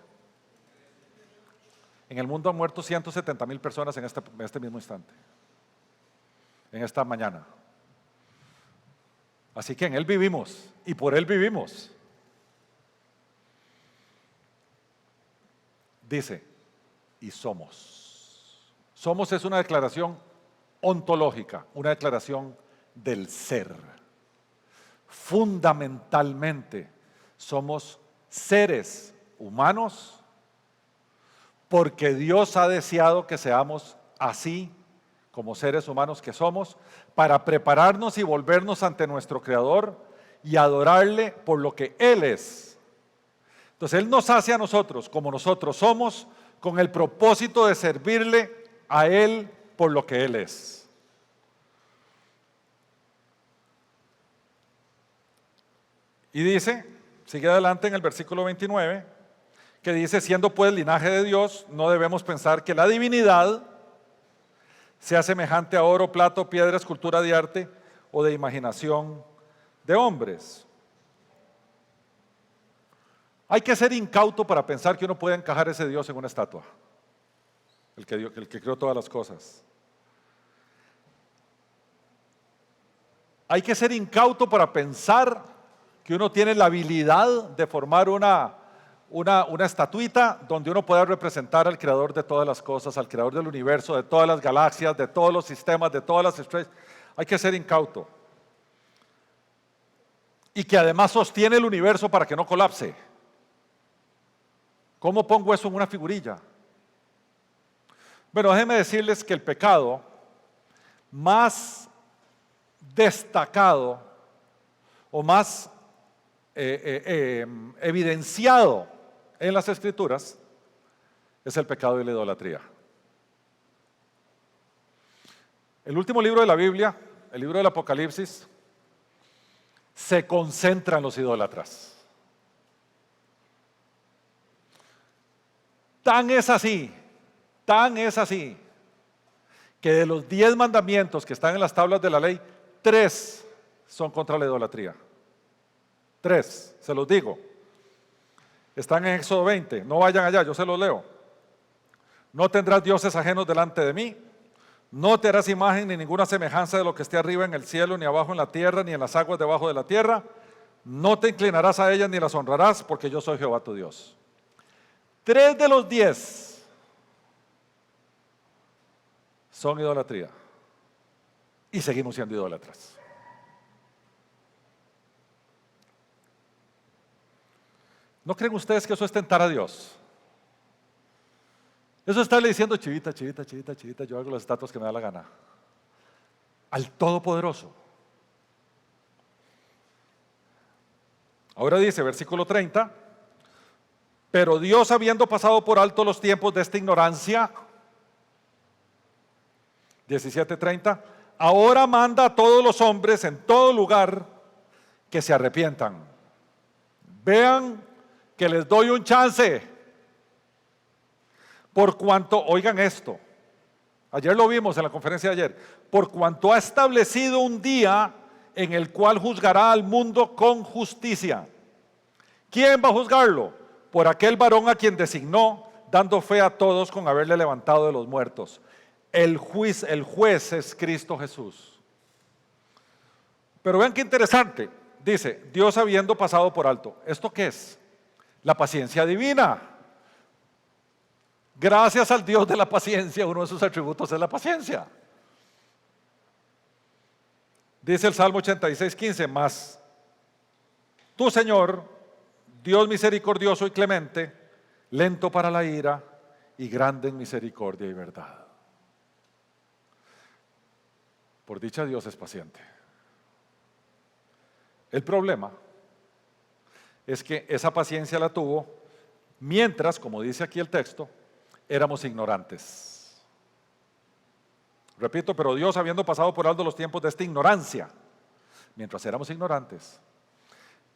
En el mundo han muerto 170,000 personas en este mismo instante, en esta mañana. Así que en Él vivimos y por Él vivimos. Dice, y somos. Somos es una declaración ontológica, una declaración del ser. Fundamentalmente somos seres humanos porque Dios ha deseado que seamos así como seres humanos que somos, para prepararnos y volvernos ante nuestro Creador y adorarle por lo que Él es. Entonces Él nos hace a nosotros como nosotros somos, con el propósito de servirle a Él por lo que Él es. Y dice, sigue adelante en el versículo 29, que dice, siendo pues linaje de Dios, no debemos pensar que la divinidad sea semejante a oro, plata, piedra, escultura de arte o de imaginación de hombres. Hay que ser incauto para pensar que uno puede encajar ese Dios en una estatua, el que creó todas las cosas. Hay que ser incauto para pensar que uno tiene la habilidad de formar una estatuita donde uno pueda representar al creador de todas las cosas, al creador del universo, de todas las galaxias, de todos los sistemas, de todas las estrellas. Hay que ser incauto. Y que además sostiene el universo para que no colapse. ¿Cómo pongo eso en una figurilla? Bueno, déjenme decirles que el pecado más destacado o más evidenciado en las Escrituras es el pecado de la idolatría. El último libro de la Biblia, el libro del Apocalipsis, se concentra en los idólatras. Tan es así, que de los 10 mandamientos que están en las tablas de la ley, 3 son contra la idolatría. 3, se los digo. Están en Éxodo 20, no vayan allá, yo se los leo. No tendrás dioses ajenos delante de mí, no te harás imagen ni ninguna semejanza de lo que esté arriba en el cielo, ni abajo en la tierra, ni en las aguas debajo de la tierra. No te inclinarás a ellas ni las honrarás, porque yo soy Jehová tu Dios. 3 de los 10 son idolatría. Y seguimos siendo idólatras. ¿No creen ustedes que eso es tentar a Dios? Eso está diciendo, chivita, yo hago las estatuas que me da la gana. Al Todopoderoso. Ahora dice, versículo 30, pero Dios, habiendo pasado por alto los tiempos de esta ignorancia, 17:30, ahora manda a todos los hombres en todo lugar que se arrepientan. Vean que les doy un chance. Por cuanto, oigan esto, ayer lo vimos en la conferencia de ayer, por cuanto ha establecido un día en el cual juzgará al mundo con justicia. ¿Quién va a juzgarlo? Por aquel varón a quien designó, dando fe a todos con haberle levantado de los muertos. El juez es Cristo Jesús. Pero vean qué interesante, dice, Dios habiendo pasado por alto. ¿Esto qué es? La paciencia divina. Gracias al Dios de la paciencia, uno de sus atributos es la paciencia. Dice el Salmo 86:15, mas tú, Señor, Dios misericordioso y clemente, lento para la ira y grande en misericordia y verdad. Por dicha, Dios es paciente. El problema es que esa paciencia la tuvo mientras, como dice aquí el texto, éramos ignorantes. Repito, pero Dios, habiendo pasado por alto los tiempos de esta ignorancia, mientras éramos ignorantes,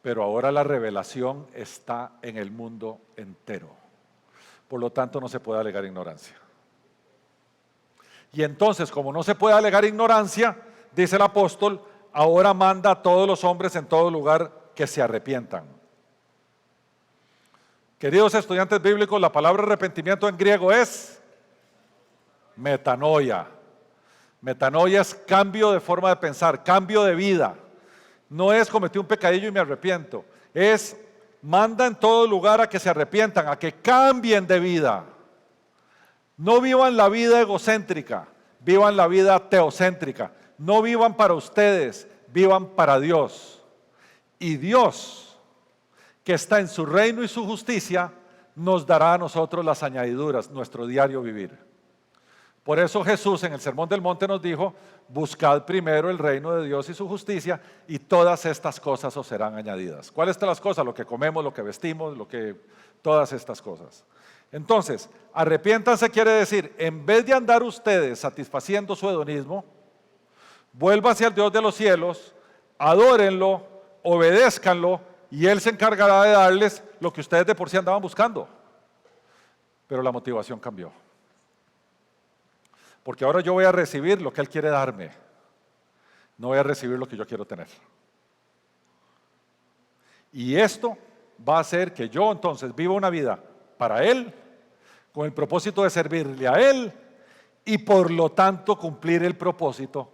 pero ahora la revelación está en el mundo entero. Por lo tanto, no se puede alegar ignorancia. Y entonces, como no se puede alegar ignorancia, dice el apóstol, ahora manda a todos los hombres en todo lugar que se arrepientan. Queridos estudiantes bíblicos, la palabra arrepentimiento en griego es metanoia. Metanoia es cambio de forma de pensar, cambio de vida. No es cometí un pecadillo y me arrepiento. Es manda en todo lugar a que se arrepientan, a que cambien de vida. No vivan la vida egocéntrica, vivan la vida teocéntrica. No vivan para ustedes, vivan para Dios. Y Dios, que está en su reino y su justicia, nos dará a nosotros las añadiduras, nuestro diario vivir. Por eso Jesús en el Sermón del Monte nos dijo, buscad primero el reino de Dios y su justicia y todas estas cosas os serán añadidas. ¿Cuáles son las cosas? Lo que comemos, lo que vestimos, todas estas cosas. Entonces, arrepiéntanse quiere decir, en vez de andar ustedes satisfaciendo su hedonismo, vuélvanse al Dios de los cielos, adórenlo, obedézcanlo y Él se encargará de darles lo que ustedes de por sí andaban buscando. Pero la motivación cambió. Porque ahora yo voy a recibir lo que Él quiere darme. No voy a recibir lo que yo quiero tener. Y esto va a hacer que yo entonces viva una vida para Él, con el propósito de servirle a Él y por lo tanto cumplir el propósito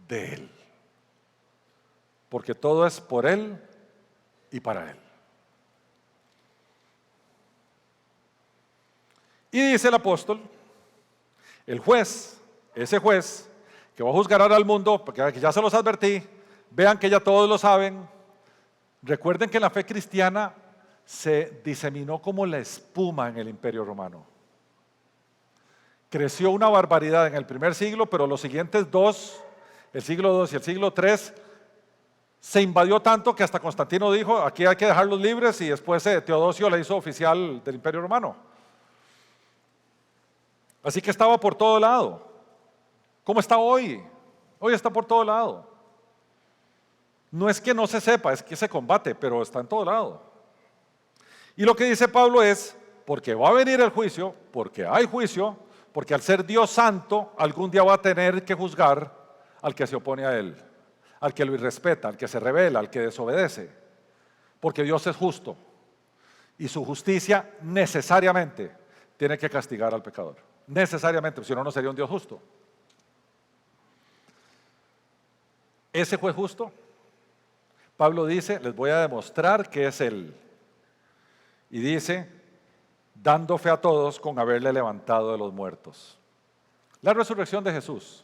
de Él. Porque todo es por Él y para Él. Y dice el apóstol, el juez, ese juez que va a juzgar ahora al mundo, porque ya se los advertí, vean que ya todos lo saben. Recuerden que la fe cristiana se diseminó como la espuma en el Imperio Romano. Creció una barbaridad en el primer siglo, pero los siguientes dos, el siglo II y el siglo III, se invadió tanto que hasta Constantino dijo, aquí hay que dejarlos libres, y después Teodosio la hizo oficial del Imperio Romano. Así que estaba por todo lado. ¿Cómo está hoy? Hoy está por todo lado. No es que no se sepa, es que se combate, pero está en todo lado. Y lo que dice Pablo es, porque va a venir el juicio, porque hay juicio, porque al ser Dios santo, algún día va a tener que juzgar al que se opone a Él, al que lo irrespeta, al que se rebela, al que desobedece. Porque Dios es justo y su justicia necesariamente tiene que castigar al pecador. Necesariamente, si no, no sería un Dios justo. Ese juez justo, Pablo dice, les voy a demostrar que es Él. Y dice, dando fe a todos con haberle levantado de los muertos. La resurrección de Jesús.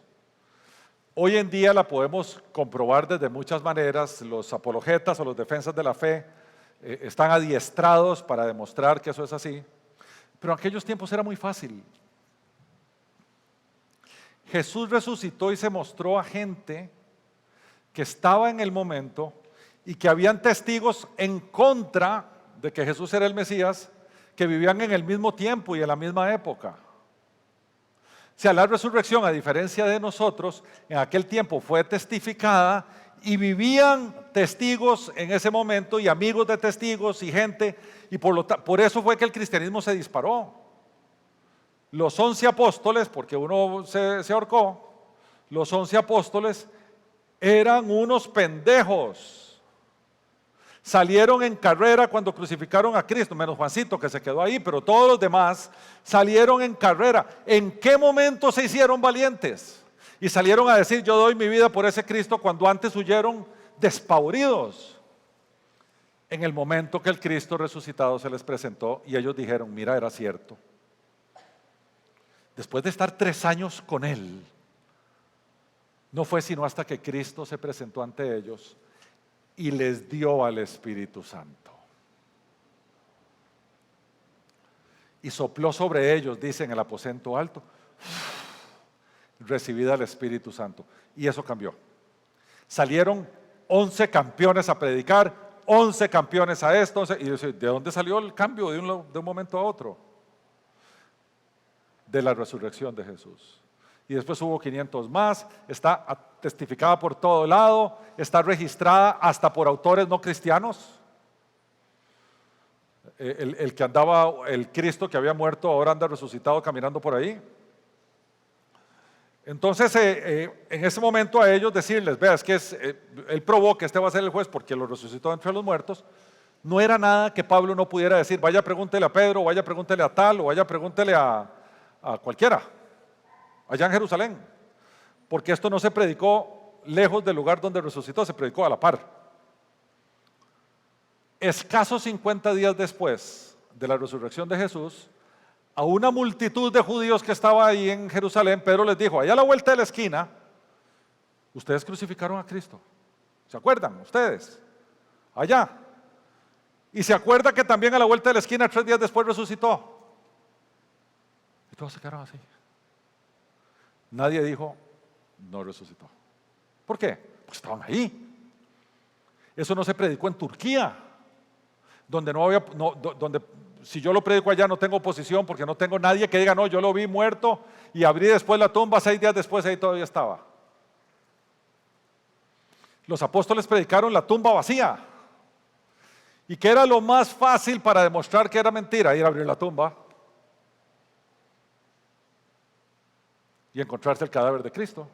Hoy en día la podemos comprobar desde muchas maneras. Los apologetas o los defensas de la fe están adiestrados para demostrar que eso es así. Pero en aquellos tiempos era muy fácil. Jesús resucitó y se mostró a gente que estaba en el momento y que habían testigos en contra de que Jesús era el Mesías, que vivían en el mismo tiempo y en la misma época. O sea, la resurrección, a diferencia de nosotros, en aquel tiempo fue testificada y vivían testigos en ese momento y amigos de testigos y gente, y por eso fue que el cristianismo se disparó. Los 11 apóstoles, porque uno se ahorcó, los 11 apóstoles eran unos pendejos. Salieron en carrera cuando crucificaron a Cristo, menos Juancito que se quedó ahí, pero todos los demás salieron en carrera. ¿En qué momento se hicieron valientes? Y salieron a decir, yo doy mi vida por ese Cristo, cuando antes huyeron despavoridos. En el momento que el Cristo resucitado se les presentó y ellos dijeron, mira, era cierto. Después de estar 3 años con Él, no fue sino hasta que Cristo se presentó ante ellos y les dio al Espíritu Santo. Y sopló sobre ellos, dice en el aposento alto, recibida el Espíritu Santo. Y eso cambió. Salieron 11 campeones a predicar, 11 campeones a esto. Y dice, ¿de dónde salió el cambio de un momento a otro? De la resurrección de Jesús. y después hubo 500 más, está testificada por todo lado, está registrada hasta por autores no cristianos. El que andaba, el Cristo que había muerto, ahora anda resucitado caminando por ahí. Entonces, en ese momento a ellos decirles, vea, es que él probó que este va a ser el juez porque lo resucitó entre los muertos, no era nada que Pablo no pudiera decir, vaya pregúntele a Pedro, vaya pregúntele a tal, o vaya pregúntele a cualquiera, allá en Jerusalén, porque esto no se predicó lejos del lugar donde resucitó, se predicó a la par. Escasos 50 días después de la resurrección de Jesús, a una multitud de judíos que estaba ahí en Jerusalén, Pedro les dijo, allá a la vuelta de la esquina, ustedes crucificaron a Cristo. ¿Se acuerdan ustedes? Allá. Y se acuerda que también a la vuelta de la esquina, 3 días después resucitó. Y todos se quedaron así. Nadie dijo, no resucitó. ¿Por qué? Pues estaban ahí. Eso no se predicó en Turquía, donde donde si yo lo predico allá no tengo oposición porque no tengo nadie que diga, no, yo lo vi muerto y abrí después la tumba, 6 días después ahí todavía estaba. Los apóstoles predicaron la tumba vacía. ¿Y qué era lo más fácil para demostrar que era mentira? Ir a abrir la tumba y encontrarse el cadáver de Cristo.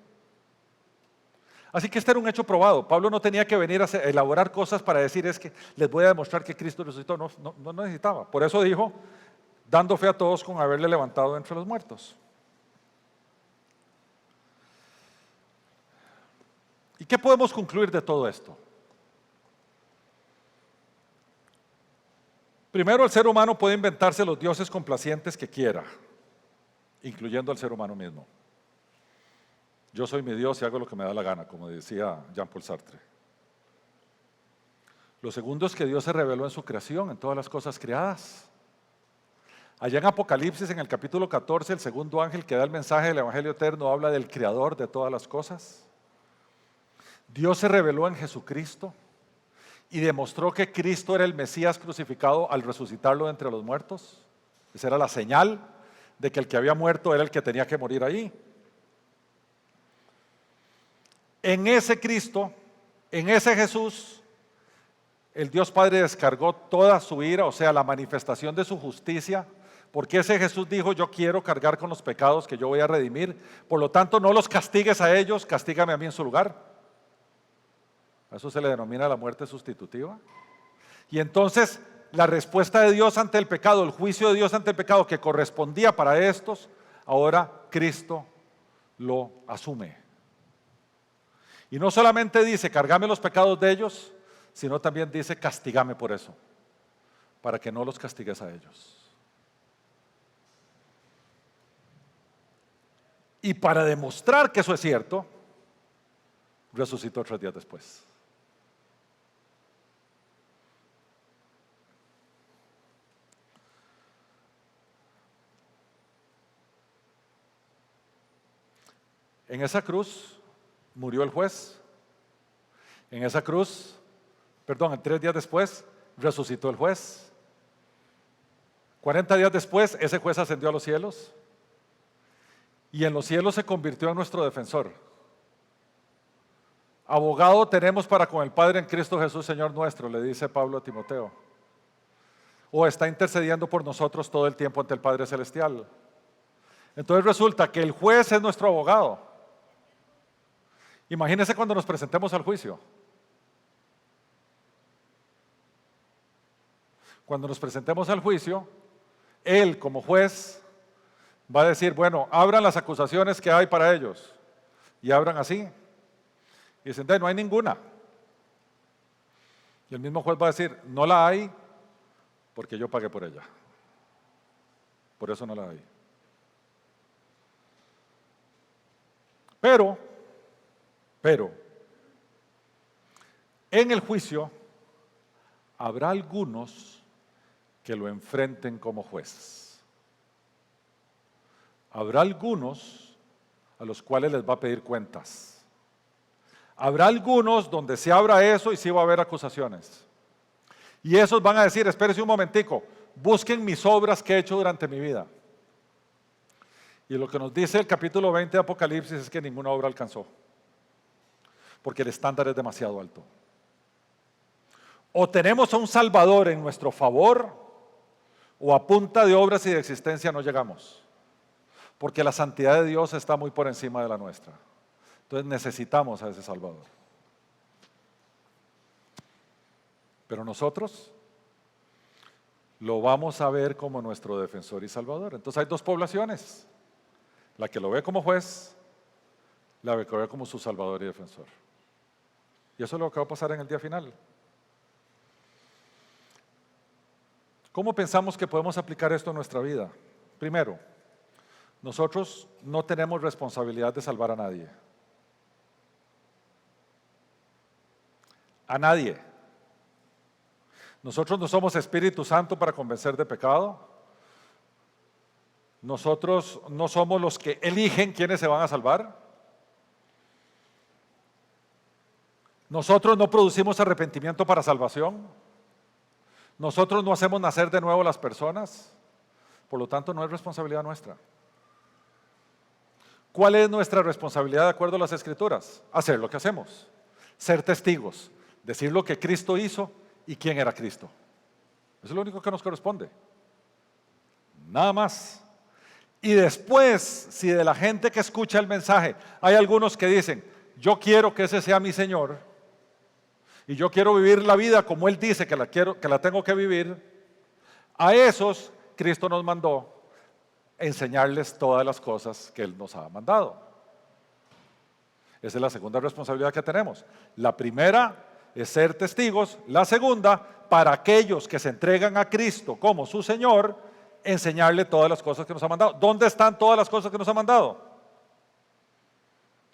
Así que este era un hecho probado. Pablo no tenía que venir a elaborar cosas para decir, es que les voy a demostrar que Cristo resucitó. No necesitaba. Por eso dijo, dando fe a todos con haberle levantado entre los muertos. ¿Y qué podemos concluir de todo esto? Primero, el ser humano puede inventarse los dioses complacientes que quiera, incluyendo al ser humano mismo. Yo soy mi Dios y hago lo que me da la gana, como decía Jean-Paul Sartre. Lo segundo es que Dios se reveló en su creación, en todas las cosas creadas. Allá en Apocalipsis, en el capítulo 14, el segundo ángel que da el mensaje del Evangelio eterno habla del creador de todas las cosas. Dios se reveló en Jesucristo y demostró que Cristo era el Mesías crucificado al resucitarlo de entre los muertos. Esa era la señal de que el que había muerto era el que tenía que morir ahí. En ese Cristo, en ese Jesús, el Dios Padre descargó toda su ira, o sea, la manifestación de su justicia, porque ese Jesús dijo, yo quiero cargar con los pecados que yo voy a redimir, por lo tanto no los castigues a ellos, castígame a mí en su lugar. A eso se le denomina la muerte sustitutiva. Y entonces la respuesta de Dios ante el pecado, el juicio de Dios ante el pecado que correspondía para estos, ahora Cristo lo asume. Y no solamente dice, cargame los pecados de ellos, sino también dice, castígame por eso, para que no los castigues a ellos. Y para demostrar que eso es cierto, resucitó 3 días después. En esa cruz murió el juez. En esa cruz, 3 días después, resucitó el juez. 40 días después, ese juez ascendió a los cielos. Y en los cielos se convirtió en nuestro defensor. Abogado tenemos para con el Padre en Cristo Jesús, Señor nuestro, le dice Pablo a Timoteo. O está intercediendo por nosotros todo el tiempo ante el Padre Celestial. Entonces resulta que el juez es nuestro abogado. Imagínense cuando nos presentemos al juicio. Cuando nos presentemos al juicio, él como juez va a decir, bueno, abran las acusaciones que hay para ellos. Y abran así. Y dicen, no hay ninguna. Y el mismo juez va a decir, no la hay porque yo pagué por ella. Por eso no la hay. Pero, en el juicio habrá algunos que lo enfrenten como juez. Habrá algunos a los cuales les va a pedir cuentas. Habrá algunos donde se abra eso y sí va a haber acusaciones. Y esos van a decir, espérese un momentico, busquen mis obras que he hecho durante mi vida. Y lo que nos dice el capítulo 20 de Apocalipsis es que ninguna obra alcanzó, porque el estándar es demasiado alto. O tenemos a un Salvador en nuestro favor, o a punta de obras y de existencia no llegamos, porque la santidad de Dios está muy por encima de la nuestra. Entonces necesitamos a ese Salvador. Pero nosotros lo vamos a ver como nuestro defensor y salvador. Entonces hay dos poblaciones: la que lo ve como juez, la que lo ve como su salvador y defensor. Y eso es lo que va a pasar en el día final. ¿Cómo pensamos que podemos aplicar esto en nuestra vida? Primero, nosotros no tenemos responsabilidad de salvar a nadie. A nadie. Nosotros no somos Espíritu Santo para convencer de pecado. Nosotros no somos los que eligen quiénes se van a salvar. Nosotros no producimos arrepentimiento para salvación. Nosotros no hacemos nacer de nuevo las personas. Por lo tanto, no es responsabilidad nuestra. ¿Cuál es nuestra responsabilidad de acuerdo a las Escrituras? Hacer lo que hacemos. Ser testigos. Decir lo que Cristo hizo y quién era Cristo. Eso es lo único que nos corresponde. Nada más. Y después, si de la gente que escucha el mensaje hay algunos que dicen: yo quiero que ese sea mi Señor y yo quiero vivir la vida como Él dice que la tengo que vivir, a esos Cristo nos mandó enseñarles todas las cosas que Él nos ha mandado. Esa es la segunda responsabilidad que tenemos. La primera es ser testigos. La segunda, para aquellos que se entregan a Cristo como su Señor, enseñarle todas las cosas que nos ha mandado. ¿Dónde están todas las cosas que nos ha mandado?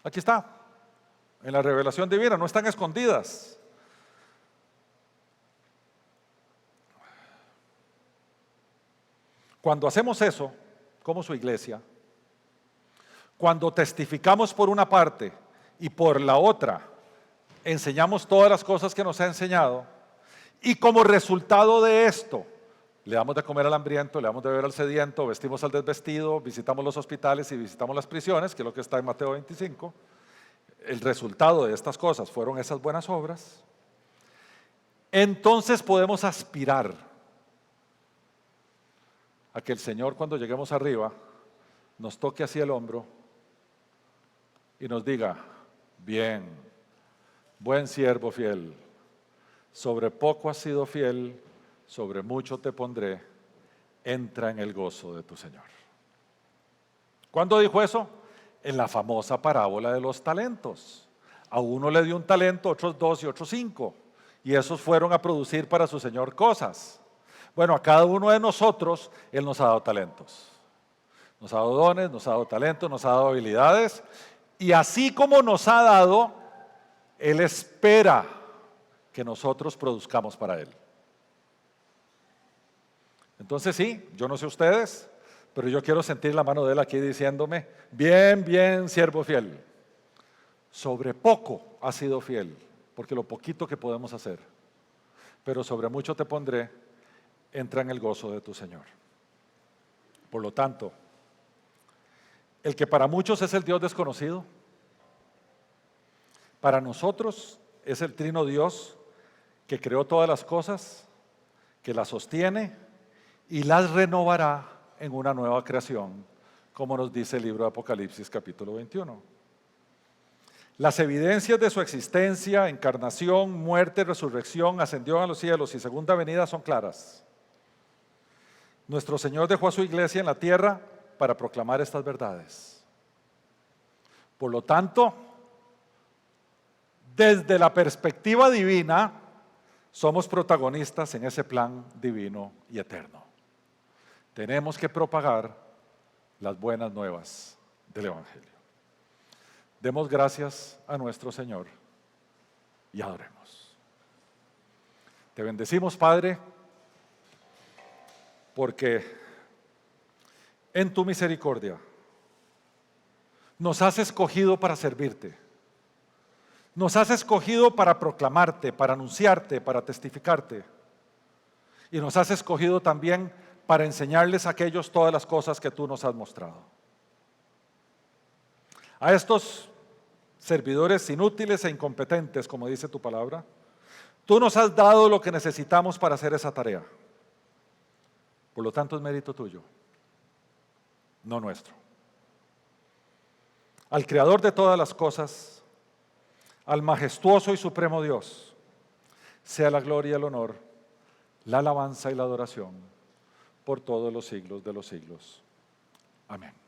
Aquí está, en la revelación divina, no están escondidas. Cuando hacemos eso, como su iglesia, cuando testificamos por una parte y por la otra, enseñamos todas las cosas que nos ha enseñado, y como resultado de esto, le damos de comer al hambriento, le damos de beber al sediento, vestimos al desvestido, visitamos los hospitales y visitamos las prisiones, que es lo que está en Mateo 25. El resultado de estas cosas fueron esas buenas obras. Entonces podemos aspirar a que el Señor, cuando lleguemos arriba, nos toque así el hombro y nos diga: bien, buen siervo fiel, sobre poco has sido fiel, sobre mucho te pondré, entra en el gozo de tu Señor. ¿Cuándo dijo eso? En la famosa parábola de los talentos. A uno le dio un talento, otros 2 y otros 5, y esos fueron a producir para su Señor cosas. Bueno, a cada uno de nosotros Él nos ha dado talentos, nos ha dado dones, nos ha dado talentos, nos ha dado habilidades, y así como nos ha dado, Él espera que nosotros produzcamos para Él. Entonces sí, yo no sé ustedes, pero yo quiero sentir la mano de Él aquí diciéndome: bien, bien, siervo fiel, sobre poco has sido fiel, porque lo poquito que podemos hacer, pero sobre mucho te pondré, entra en el gozo de tu Señor. Por lo tanto, el que para muchos es el Dios desconocido, para nosotros es el trino Dios que creó todas las cosas, que las sostiene y las renovará en una nueva creación, como nos dice el libro de Apocalipsis capítulo 21. Las evidencias de su existencia, encarnación, muerte, resurrección, ascensión a los cielos y segunda venida son claras. Nuestro Señor dejó a su iglesia en la tierra para proclamar estas verdades. Por lo tanto, desde la perspectiva divina, somos protagonistas en ese plan divino y eterno. Tenemos que propagar las buenas nuevas del Evangelio. Demos gracias a nuestro Señor y adoremos. Te bendecimos, Padre, porque en tu misericordia nos has escogido para servirte. Nos has escogido para proclamarte, para anunciarte, para testificarte. Y nos has escogido también para enseñarles a aquellos todas las cosas que tú nos has mostrado. A estos servidores inútiles e incompetentes, como dice tu palabra, tú nos has dado lo que necesitamos para hacer esa tarea. Por lo tanto, es mérito tuyo, no nuestro. Al Creador de todas las cosas, al majestuoso y supremo Dios, sea la gloria y el honor, la alabanza y la adoración por todos los siglos de los siglos. Amén.